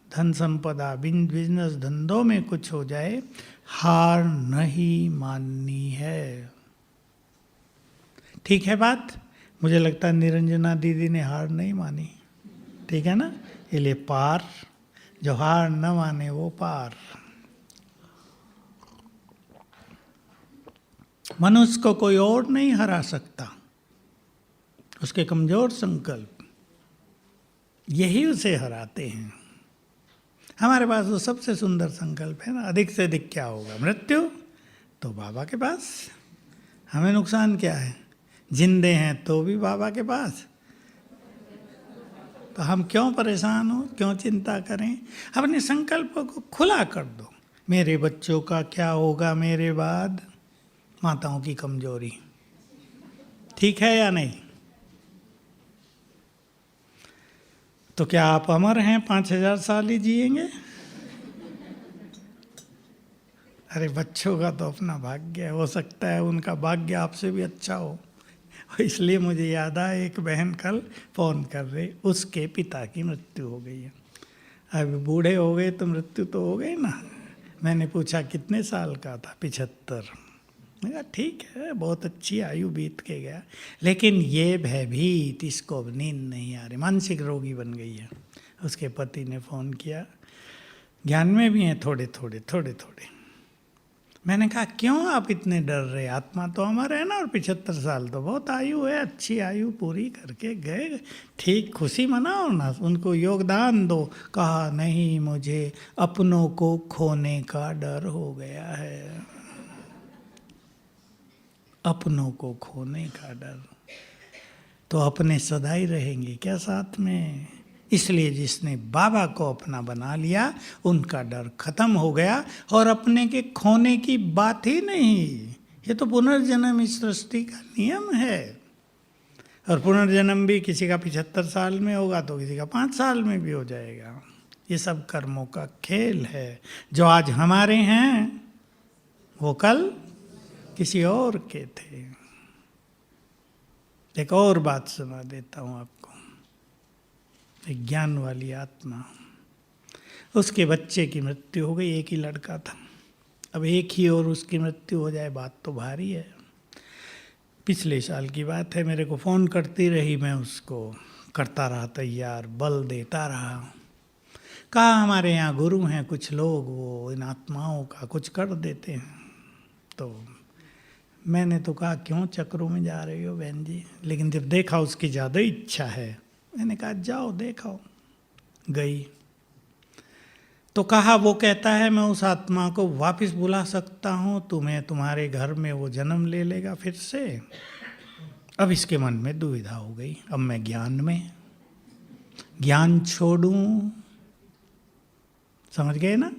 धन संपदा बिजनेस धंधों में कुछ हो जाए, हार नहीं माननी है। ठीक है बात? मुझे लगता है निरंजना दीदी ने हार नहीं मानी। ठीक है ना? इसलिए पार, जो हार न माने वो पार। मनुष्य को कोई और नहीं हरा सकता, उसके कमजोर संकल्प यही उसे हराते हैं। हमारे पास तो सबसे सुंदर संकल्प है ना, अधिक से अधिक क्या होगा? मृत्यु। तो बाबा के पास। हमें नुकसान क्या है? जिंदे हैं तो भी बाबा के पास। तो हम क्यों परेशान हो, क्यों चिंता करें? अपने संकल्पों को खुला कर दो। मेरे बच्चों का क्या होगा मेरे बाद? माताओं की कमजोरी। ठीक है या नहीं? तो क्या आप अमर हैं, 5000 साल ही जिएंगे? अरे बच्चों का तो अपना भाग्य है, हो सकता है उनका भाग्य आपसे भी अच्छा हो। इसलिए मुझे याद आया, एक बहन कल फ़ोन कर रही, उसके पिता की मृत्यु हो गई है। अब बूढ़े हो गए तो मृत्यु तो हो गई ना। मैंने पूछा कितने साल का था? 75। मैं कहा ठीक है, बहुत अच्छी आयु बीत के गया, लेकिन ये भयभीत, इसको अब नींद नहीं आ रही, मानसिक रोगी बन गई है। उसके पति ने फ़ोन किया, ज्ञान में भी हैं थोड़े थोड़े। मैंने कहा क्यों आप इतने डर रहे? आत्मा तो अमर है ना, और 75 साल तो बहुत आयु है, अच्छी आयु पूरी करके गए। ठीक, खुशी मनाओ ना, उनको योगदान दो। कहा नहीं, मुझे अपनों को खोने का डर हो गया है। अपनों को खोने का डर। तो अपने सदा ही रहेंगे क्या साथ में? इसलिए जिसने बाबा को अपना बना लिया, उनका डर खत्म हो गया, और अपने के खोने की बात ही नहीं। ये तो पुनर्जन्म इस सृष्टि का नियम है। और पुनर्जन्म भी किसी का 75 साल में होगा तो किसी का 5 साल में भी हो जाएगा। ये सब कर्मों का खेल है। जो आज हमारे हैं वो कल किसी और के थे। एक और बात सुना देता हूँ आपको। एक ज्ञान वाली आत्मा, उसके बच्चे की मृत्यु हो गई, एक ही लड़का था। अब एक ही और उसकी मृत्यु हो जाए, बात तो भारी है। पिछले साल की बात है, मेरे को फ़ोन करती रही, मैं उसको करता रहा तैयार, बल देता रहा। कहा हमारे यहाँ गुरु हैं कुछ लोग, वो इन आत्माओं का कुछ कर देते हैं। तो मैंने तो कहा क्यों चक्रों में जा रही हो बहन जी, लेकिन जब देखा उसकी ज़्यादा इच्छा है, मैंने कहा जाओ देखो। गई तो कहा, वो कहता है मैं उस आत्मा को वापस बुला सकता हूँ, तुम्हें तुम्हारे घर में वो जन्म ले लेगा फिर से। अब इसके मन में दुविधा हो गई, अब मैं ज्ञान छोड़ूं? समझ गए ना?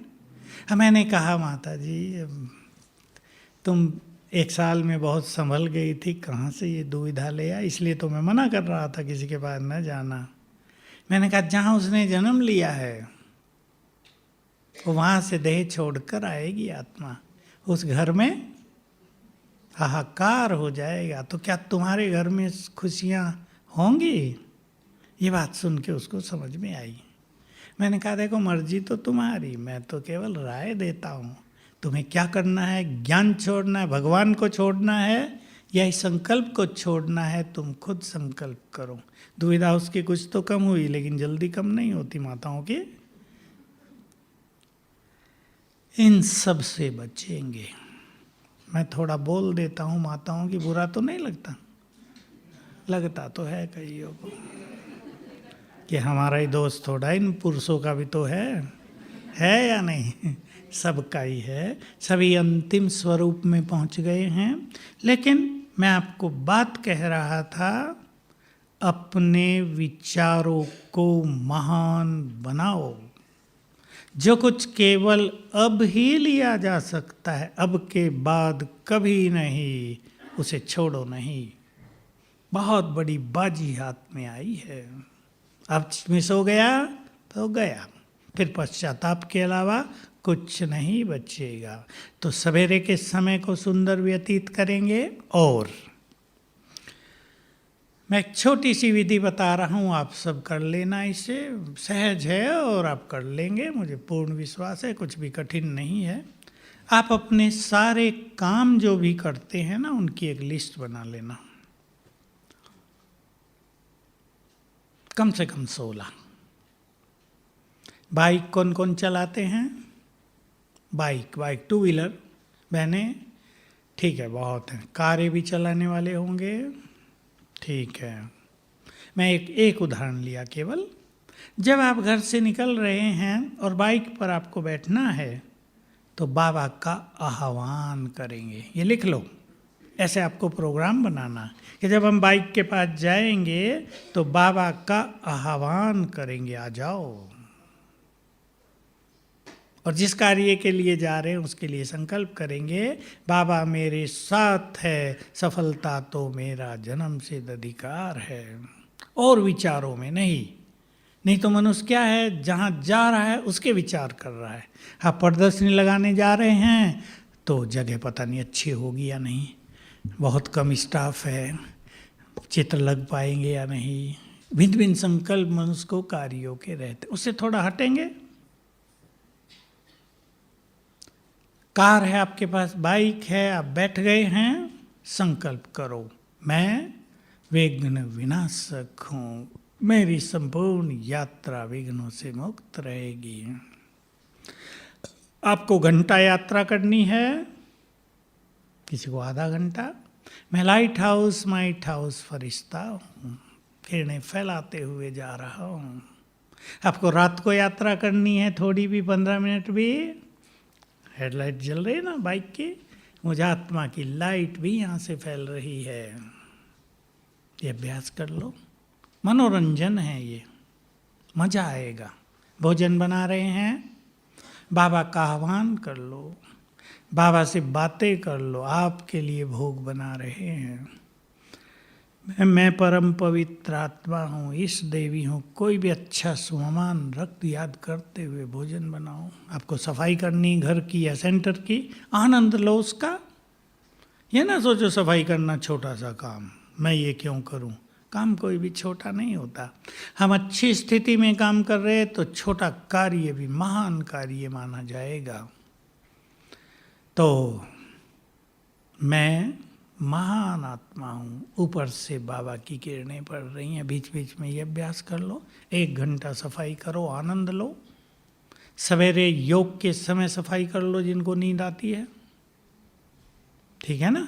अब मैंने कहा माता जी तुम 1 साल में बहुत संभल गई थी, कहाँ से ये दुविधा ले आया? इसलिए तो मैं मना कर रहा था किसी के पास न जाना। मैंने कहा जहाँ उसने जन्म लिया है वो वहाँ से देह छोड़कर आएगी आत्मा, उस घर में हाहाकार हो जाएगा। तो क्या तुम्हारे घर में खुशियाँ होंगी? ये बात सुन के उसको समझ में आई। मैंने कहा देखो मर्जी तो तुम्हारी, मैं तो केवल राय देता हूँ। तुम्हें क्या करना है? ज्ञान छोड़ना है, भगवान को छोड़ना है, या इस संकल्प को छोड़ना है? तुम खुद संकल्प करो। दुविधा उसकी कुछ तो कम हुई, लेकिन जल्दी कम नहीं होती माताओं की। इन सब से बचेंगे। मैं थोड़ा बोल देता हूँ माताओं की, बुरा तो नहीं लगता? लगता तो है कईयों को कि हमारा ही दोस्त थोड़ा, इन पुरुषों का भी तो है या नहीं? सबका ही है, सभी अंतिम स्वरूप में पहुंच गए हैं। लेकिन मैं आपको बात कह रहा था, अपने विचारों को महान बनाओ। जो कुछ केवल अब ही लिया जा सकता है, अब के बाद कभी नहीं, उसे छोड़ो नहीं। बहुत बड़ी बाजी हाथ में आई है। अब मिस हो गया तो गया, फिर पश्चाताप के अलावा कुछ नहीं बचेगा। तो सवेरे के समय को सुंदर व्यतीत करेंगे। और मैं एक छोटी सी विधि बता रहा हूँ, आप सब कर लेना, इसे सहज है और आप कर लेंगे, मुझे पूर्ण विश्वास है, कुछ भी कठिन नहीं है। आप अपने सारे काम जो भी करते हैं ना, उनकी एक लिस्ट बना लेना, कम से कम 16। बाइक कौन कौन चलाते हैं? बाइक टू व्हीलर, बहने ठीक है, बहुत हैं। कारें भी चलाने वाले होंगे, ठीक है। मैं एक उदाहरण लिया केवल। जब आप घर से निकल रहे हैं और बाइक पर आपको बैठना है, तो बाबा का आह्वान करेंगे। ये लिख लो, ऐसे आपको प्रोग्राम बनाना कि जब हम बाइक के पास जाएंगे तो बाबा का आह्वान करेंगे, आ जाओ। और जिस कार्य के लिए जा रहे हैं उसके लिए संकल्प करेंगे, बाबा मेरे साथ है, सफलता तो मेरा जन्म सिद्ध अधिकार है। और विचारों में नहीं तो मनुष्य क्या है, जहाँ जा रहा है उसके विचार कर रहा है। आप प्रदर्शनी लगाने जा रहे हैं तो जगह पता नहीं अच्छी होगी या नहीं, बहुत कम स्टाफ है, चित्र लग पाएंगे या नहीं, भिन्न भिन्न संकल्प मनुष्य को कार्यों के रहते। उससे थोड़ा हटेंगे। कार है आपके पास, बाइक है, आप बैठ गए हैं, संकल्प करो, मैं विघ्न विनाशक हूँ, मेरी संपूर्ण यात्रा विघ्नों से मुक्त रहेगी। आपको घंटा यात्रा करनी है, किसी को आधा घंटा। मैं लाइट हाउस माइट हाउस फरिश्ता हूँ, किरणें फैलाते हुए जा रहा हूँ। आपको रात को यात्रा करनी है, थोड़ी भी, 15 मिनट भी, हेडलाइट जल रही है ना बाइक की, मुझे आत्मा की लाइट भी यहाँ से फैल रही है। ये अभ्यास कर लो, मनोरंजन है ये, मजा आएगा। भोजन बना रहे हैं, बाबा का आह्वान कर लो, बाबा से बातें कर लो, आपके लिए भोग बना रहे हैं। मैं परम पवित्र आत्मा हूँ, इस देवी हूँ, कोई भी अच्छा सुममान रक्त याद करते हुए भोजन बनाओ। आपको सफाई करनी घर की या सेंटर की, आनंद लो उसका। ये ना सोचो सफाई करना छोटा सा काम, मैं ये क्यों करूं। काम कोई भी छोटा नहीं होता। हम अच्छी स्थिति में काम कर रहे हैं तो छोटा कार्य भी महान कार्य माना जाएगा। तो मैं महान आत्मा हूँ, ऊपर से बाबा की किरणें पड़ रही हैं। बीच बीच में ये अभ्यास कर लो, 1 घंटा सफाई करो, आनंद लो। सवेरे योग के समय सफाई कर लो जिनको नींद आती है, ठीक है ना।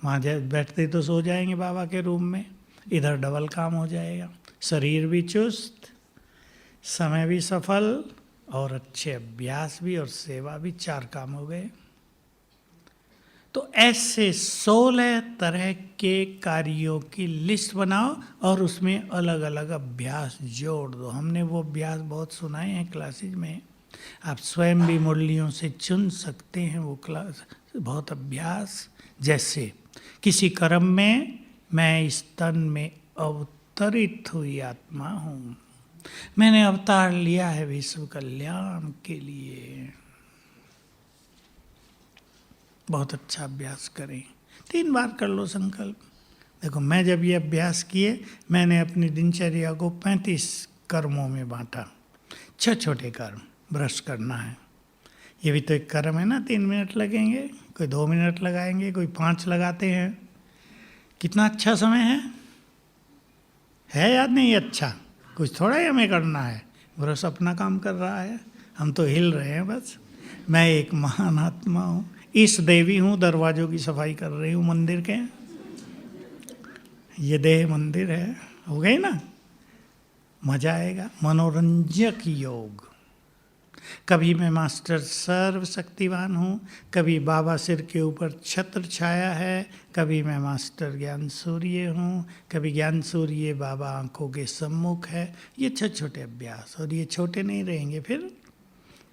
वहाँ बैठते तो सो जाएंगे बाबा के रूम में, इधर डबल काम हो जाएगा, शरीर भी चुस्त, समय भी सफल, और अच्छे अभ्यास भी और सेवा भी, 4 काम हो गए। तो ऐसे 16 तरह के कार्यों की लिस्ट बनाओ और उसमें अलग अलग अभ्यास जोड़ दो। हमने वो अभ्यास बहुत सुनाए हैं क्लासेज में, आप स्वयं भी मुरलियों से चुन सकते हैं वो क्लास, बहुत अभ्यास। जैसे किसी कर्म में मैं इस तन में अवतरित हुई आत्मा हूँ, मैंने अवतार लिया है विश्व कल्याण के लिए। बहुत अच्छा अभ्यास करें, 3 बार कर लो संकल्प। देखो मैं जब ये अभ्यास किए, मैंने अपनी दिनचर्या को 35 कर्मों में बांटा। 6 छोटे कर्म, ब्रश करना है, ये भी तो एक कर्म है ना, 3 मिनट लगेंगे, कोई 2 मिनट लगाएंगे, कोई 5 लगाते हैं। कितना अच्छा समय है याद नहीं? अच्छा, कुछ थोड़ा ही हमें करना है, ब्रश अपना काम कर रहा है, हम तो हिल रहे हैं बस। मैं एक महान आत्मा हूँ, इस देवी हूँ, दरवाजों की सफाई कर रही हूँ मंदिर के, ये देह मंदिर है। हो गई ना, मजा आएगा। मनोरंजक योग, कभी मैं मास्टर सर्वशक्तिवान हूँ, कभी बाबा सिर के ऊपर छत्र छाया है, कभी मैं मास्टर ज्ञान सूर्य हूँ, कभी ज्ञान सूर्य बाबा आंखों के सम्मुख है। ये छोटे छोटे अभ्यास, और ये छोटे नहीं रहेंगे, फिर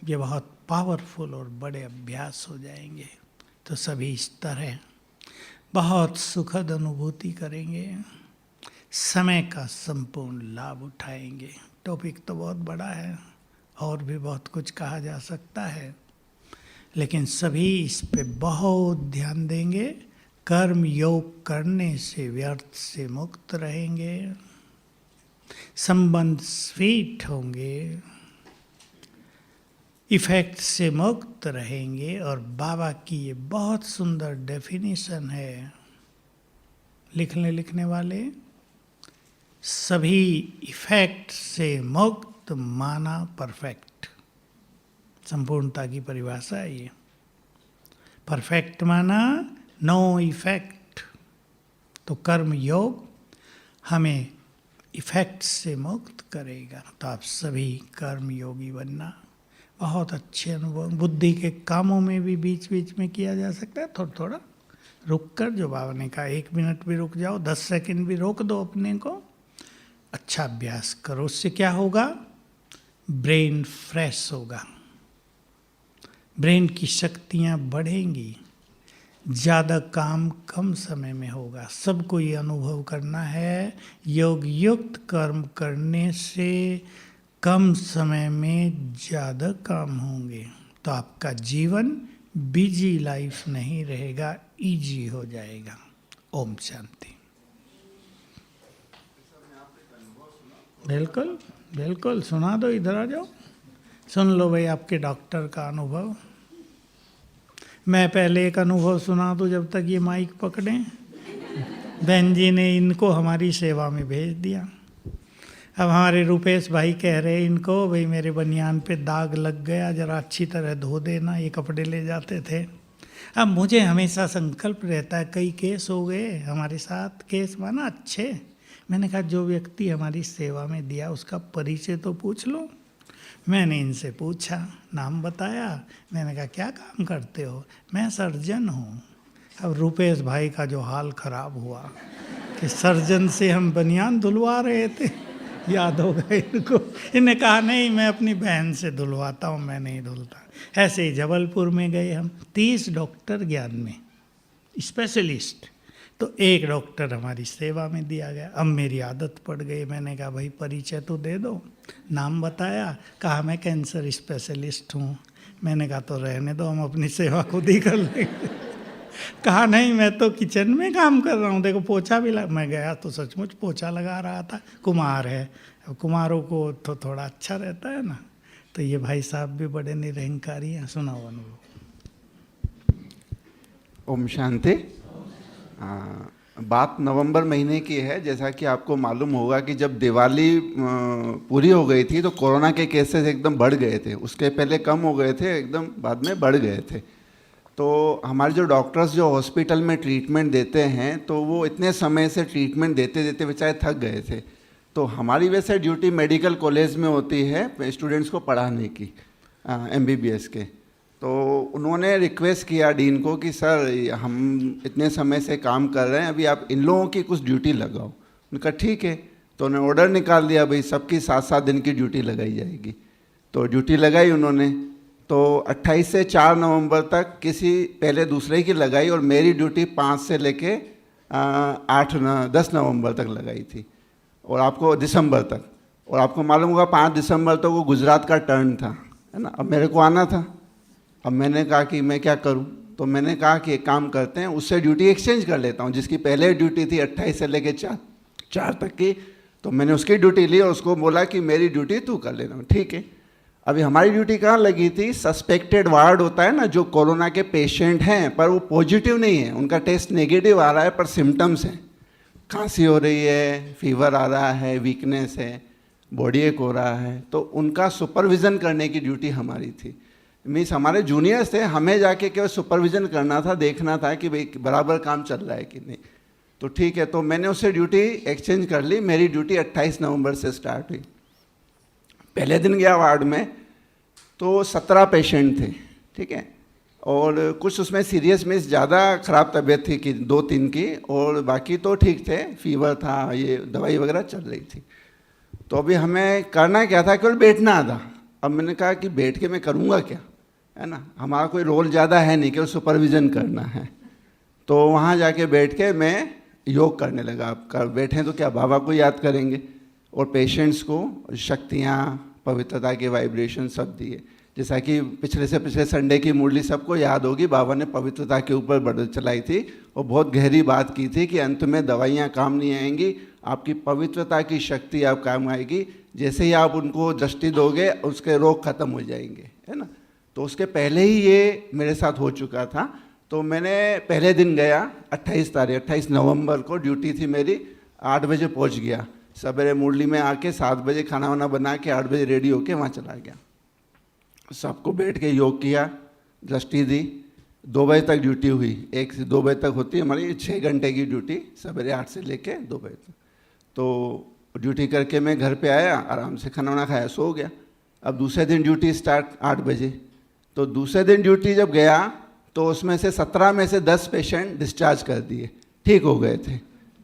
ये बहुत पावरफुल और बड़े अभ्यास हो जाएंगे। तो सभी इस तरह बहुत सुखद अनुभूति करेंगे, समय का संपूर्ण लाभ उठाएंगे। टॉपिक तो बहुत बड़ा है, और भी बहुत कुछ कहा जा सकता है, लेकिन सभी इस पे बहुत ध्यान देंगे। कर्म योग करने से व्यर्थ से मुक्त रहेंगे, संबंध स्वीट होंगे, इफेक्ट से मुक्त रहेंगे। और बाबा की ये बहुत सुंदर डेफिनेशन है, लिखने वाले, सभी इफेक्ट से मुक्त माना परफेक्ट। संपूर्णता की परिभाषा है ये। परफेक्ट माना नो इफेक्ट। तो कर्म योग हमें इफेक्ट से मुक्त करेगा। तो आप सभी कर्म योगी बनना। बहुत अच्छे अनुभव बुद्धि के कामों में भी बीच बीच में किया जा सकता है, थोड़ा थोड़ा रुक कर। जो बाबा ने कहा 1 मिनट भी रुक जाओ, 10 सेकंड भी रोक दो अपने को, अच्छा अभ्यास करो। उससे क्या होगा? ब्रेन फ्रेश होगा, ब्रेन की शक्तियाँ बढ़ेंगी, ज़्यादा काम कम समय में होगा। सबको ये अनुभव करना है, योग युक्त कर्म करने से कम समय में ज़्यादा काम होंगे। तो आपका जीवन बिजी लाइफ नहीं रहेगा, इजी हो जाएगा। ओम शांति। बिल्कुल बिल्कुल, सुना दो, इधर आ जाओ, सुन लो भाई आपके डॉक्टर का अनुभव। मैं पहले एक अनुभव सुना दूं जब तक ये माइक पकड़ें। बहन जी ने इनको हमारी सेवा में भेज दिया। अब हमारे रुपेश भाई कह रहे इनको, भाई मेरे बनियान पे दाग लग गया, जरा अच्छी तरह धो देना। ये कपड़े ले जाते थे। अब मुझे हमेशा संकल्प रहता है, कई केस हो गए हमारे साथ, केस माना अच्छे। मैंने कहा जो व्यक्ति हमारी सेवा में दिया उसका परिचय तो पूछ लो। मैंने इनसे पूछा, नाम बताया। मैंने कहा क्या काम करते हो? मैं सर्जन हूँ। अब रुपेश भाई का जो हाल खराब हुआ कि सर्जन से हम बनियान धुलवा रहे थे, याद होगा इनको। इन्हें कहा नहीं, मैं अपनी बहन से धुलवाता हूँ, मैं नहीं धुलता। ऐसे ही जबलपुर में गए हम, 30 डॉक्टर ज्ञान में स्पेशलिस्ट, तो एक डॉक्टर हमारी सेवा में दिया गया। अब मेरी आदत पड़ गई, मैंने कहा भाई परिचय तो दे दो। नाम बताया, कहा मैं कैंसर स्पेशलिस्ट हूँ। मैंने कहा तो रहने दो, हम अपनी सेवा खुद ही कर लेंगे। कहा नहीं, मैं तो किचन में काम कर रहा हूँ, देखो पोछा भी मैं गया तो सचमुच पोछा लगा रहा था। कुमार है, अब कुमारों को तो थोड़ा अच्छा रहता है ना। तो ये भाई साहब भी बड़े निरहंकारी हैं। सुनाओ अनुभव। ओम शांति। बात नवंबर महीने की है। जैसा कि आपको मालूम होगा कि जब दिवाली पूरी हो गई थी तो कोरोना के केसेस एकदम बढ़ गए थे। उसके पहले कम हो गए थे, एकदम बाद में बढ़ गए थे। तो हमारे जो डॉक्टर्स जो हॉस्पिटल में ट्रीटमेंट देते हैं, तो वो इतने समय से ट्रीटमेंट देते देते बेचारे थक गए थे। तो हमारी वैसे ड्यूटी मेडिकल कॉलेज में होती है स्टूडेंट्स को पढ़ाने की, MBBS के। तो उन्होंने रिक्वेस्ट किया डीन को कि सर हम इतने समय से काम कर रहे हैं, अभी आप इन लोगों की कुछ ड्यूटी लगाओ। उनका ठीक है। तो उन्होंने ऑर्डर निकाल दिया, भाई सबकी 7-7 दिन की ड्यूटी लगाई जाएगी। तो ड्यूटी लगाई उन्होंने। तो 28 से 4 नवंबर तक किसी पहले दूसरे की लगाई, और मेरी ड्यूटी 5 से लेके 10 नवंबर तक लगाई थी, और आपको दिसंबर तक। और आपको मालूम होगा 5 दिसंबर तक वो गुजरात का टर्न था, है ना। अब मेरे को आना था। अब मैंने कहा कि मैं क्या करूं, तो मैंने कहा कि एक काम करते हैं, उससे ड्यूटी एक्सचेंज कर लेता हूं। जिसकी पहले ड्यूटी थी 28 से लेके 4 तक की, तो मैंने उसकी ड्यूटी ली और उसको बोला कि मेरी ड्यूटी तू कर लेना। ठीक है। अभी हमारी ड्यूटी कहाँ लगी थी? सस्पेक्टेड वार्ड होता है ना, जो कोरोना के पेशेंट हैं पर वो पॉजिटिव नहीं है, उनका टेस्ट नेगेटिव आ रहा है पर सिम्टम्स हैं, खांसी हो रही है, फीवर आ रहा है, वीकनेस है, बॉडी एक हो रहा है। तो उनका सुपरविज़न करने की ड्यूटी हमारी थी। मीन्स हमारे जूनियर्स थे, हमें जाके केवल सुपरविज़न करना था, देखना था कि भाई बराबर काम चल रहा है कि नहीं। तो ठीक है, तो मैंने उससे ड्यूटी एक्सचेंज कर ली। मेरी ड्यूटी 28 नवंबर से स्टार्ट हुई। पहले दिन गया वार्ड में, तो 17 पेशेंट थे, ठीक है। और कुछ उसमें सीरियस में ज़्यादा ख़राब तबीयत थी कि 2-3 की, और बाकी तो ठीक थे, फीवर था, ये दवाई वगैरह चल रही थी। तो अभी हमें करना क्या था, केवल बैठना था। अब मैंने कहा कि बैठ के मैं करूँगा क्या, है ना, हमारा कोई रोल ज़्यादा है नहीं, केवल सुपरविज़न करना है। तो वहाँ जाके बैठ के मैं योग करने लगा। आप बैठें तो क्या, बाबा को याद करेंगे और पेशेंट्स को शक्तियाँ, पवित्रता के वाइब्रेशन सब दिए। जैसा कि पिछले से पिछले संडे की मुरली सबको याद होगी, बाबा ने पवित्रता के ऊपर बढ़ चलाई थी और बहुत गहरी बात की थी कि अंत में दवाइयाँ काम नहीं आएंगी, आपकी पवित्रता की शक्ति आप काम आएगी। जैसे ही आप उनको दृष्टि दोगे उसके रोग खत्म हो जाएंगे, है ना। तो उसके पहले ही ये मेरे साथ हो चुका था। तो मैंने पहले दिन गया, 28 नवंबर को ड्यूटी थी मेरी, 8 बजे पहुँच गया। सवेरे मुरली में आके 7 बजे खाना वाना बना के 8 बजे रेडी होके वहाँ चला गया। सबको बैठ के योग किया, दृष्टि दी। 2 बजे तक ड्यूटी हुई, 1 से 2 बजे तक होती है हमारी 6 घंटे की ड्यूटी, सवेरे 8 से लेके 2 बजे तक। तो ड्यूटी करके मैं घर पे आया, आराम से खाना वाना खाया, सो गया। अब दूसरे दिन ड्यूटी स्टार्ट 8 बजे। तो दूसरे दिन ड्यूटी जब गया तो उसमें से 17 में से 10 पेशेंट डिस्चार्ज कर दिए, ठीक हो गए थे।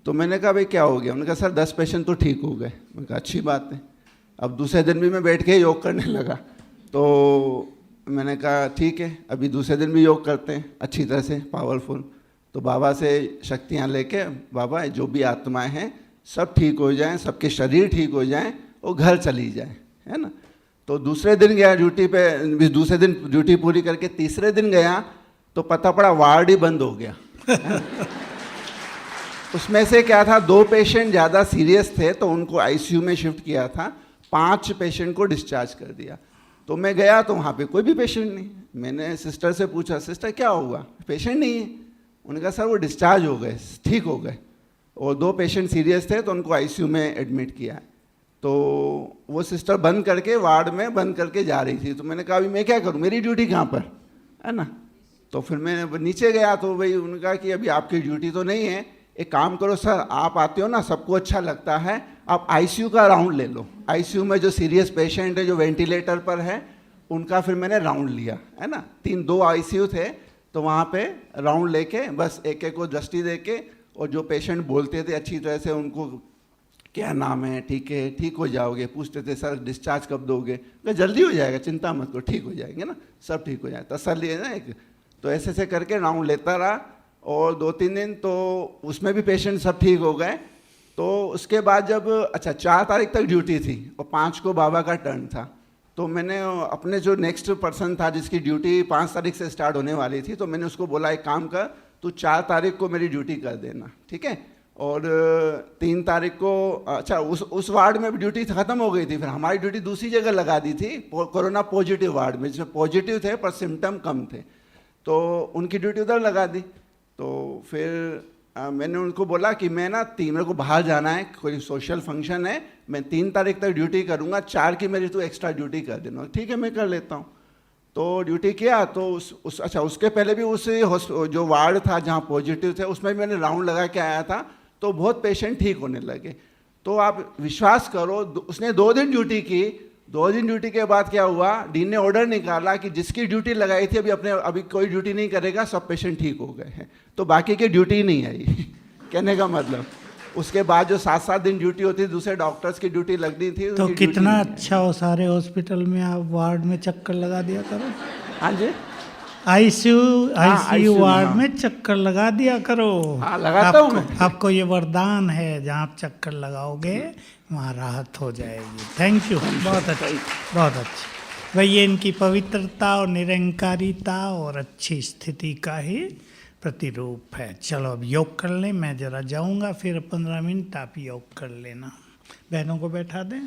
तो मैंने कहा भाई क्या हो गया, उन्होंने कहा सर 10 पेशेंट तो ठीक हो गए। मैंने कहा अच्छी बात है। अब दूसरे दिन भी मैं बैठ के योग करने लगा। तो मैंने कहा ठीक है, अभी दूसरे दिन भी योग करते हैं अच्छी तरह से, पावरफुल। तो बाबा से शक्तियाँ लेके, बाबा जो भी आत्माएं हैं सब ठीक हो जाएं, सबके शरीर ठीक हो जाएं और घर चली जाएं, है ना। तो दूसरे दिन गया ड्यूटी पे, दूसरे दिन ड्यूटी पूरी करके तीसरे दिन गया तो पता पड़ा वार्ड ही बंद हो गया। उसमें से क्या था, 2 पेशेंट ज़्यादा सीरियस थे तो उनको आईसीयू में शिफ्ट किया था, 5 पेशेंट को डिस्चार्ज कर दिया। तो मैं गया तो वहाँ पे कोई भी पेशेंट नहीं। मैंने सिस्टर से पूछा, सिस्टर क्या हुआ, पेशेंट नहीं है। उन्होंने कहा सर वो डिस्चार्ज हो गए, ठीक हो गए। और 2 पेशेंट सीरियस थे तो उनको आईसीयू में एडमिट किया। तो वो सिस्टर बंद करके, वार्ड में बंद करके जा रही थी। तो मैंने कहा अभी मैं क्या करूँ, मेरी ड्यूटी कहाँ पर, है ना। तो फिर मैं नीचे गया तो भाई उन्होंने कहा कि अभी आपकी ड्यूटी तो नहीं है, एक काम करो सर, आप आते हो ना, सबको अच्छा लगता है, आप आईसीयू का राउंड ले लो। आईसीयू में जो सीरियस पेशेंट है, जो वेंटिलेटर पर है, उनका फिर मैंने राउंड लिया, है ना। 2 आईसीयू थे तो वहाँ पे राउंड लेके बस एक एक को दृष्टि दे के, और जो पेशेंट बोलते थे अच्छी तरह से, उनको क्या नाम है, ठीक है, ठीक हो जाओगे, पूछते थे सर डिस्चार्ज कब दोगे, तो जल्दी हो जाएगा, चिंता मत करो, ठीक हो जाएंगे ना, सब ठीक हो जाएगा, तसल्ली है ना एक। तो ऐसे ऐसे करके राउंड लेता रहा और 2-3 दिन तो उसमें भी पेशेंट सब ठीक हो गए। तो उसके बाद जब 4 तारीख तक ड्यूटी थी और 5 को बाबा का टर्न था, तो मैंने अपने जो नेक्स्ट पर्सन था जिसकी ड्यूटी 5 तारीख से स्टार्ट होने वाली थी, तो मैंने उसको बोला एक काम कर, तू 4 तारीख को मेरी ड्यूटी कर देना, ठीक है। और 3 तारीख को उस वार्ड में भी ड्यूटी ख़त्म हो गई थी, फिर हमारी ड्यूटी दूसरी जगह लगा दी थी, कोरोना पॉजिटिव वार्ड में, जिसमें पॉजिटिव थे पर सिम्टम कम थे, तो उनकी ड्यूटी उधर लगा दी। तो फिर मैंने उनको बोला कि मैं ना मेरे को बाहर जाना है, कोई सोशल फंक्शन है, मैं 3 तारीख तक ड्यूटी करूँगा, 4 की मेरी तो एक्स्ट्रा ड्यूटी कर देना। ठीक है मैं कर लेता हूँ। तो ड्यूटी किया तो उसके पहले भी उस जो वार्ड था जहाँ पॉजिटिव थे उसमें भी मैंने राउंड लगा के आया था, तो बहुत पेशेंट ठीक होने लगे। तो आप विश्वास करो, उसने 2 दिन ड्यूटी की, 2 दिन ड्यूटी के बाद क्या हुआ, डीन ने ऑर्डर निकाला कि जिसकी ड्यूटी लगाई थी अभी कोई ड्यूटी नहीं करेगा, सब पेशेंट ठीक हो गए हैं, तो बाकी की ड्यूटी नहीं आई। कहने का मतलब उसके बाद जो 7-7 दिन ड्यूटी होती थी, दूसरे डॉक्टर्स की ड्यूटी लगनी थी। तो कितना अच्छा हो, सारे हॉस्पिटल में आप वार्ड में चक्कर लगा दिया करो। हाँ जी, आईसीयू वार्ड में चक्कर लगा दिया करो। हाँ लगाता हूँ मैं। आपको ये वरदान है, जहाँ आप चक्कर लगाओगे वहाँ राहत हो जाएगी। थैंक यू, बहुत अच्छा, बहुत अच्छा। भाई ये इनकी पवित्रता और निरंकारिता और अच्छी स्थिति का ही प्रतिरूप है। चलो अब योग कर लें, मैं जरा जाऊँगा, फिर 15 मिनट आप योग कर लेना। बहनों को बैठा दें।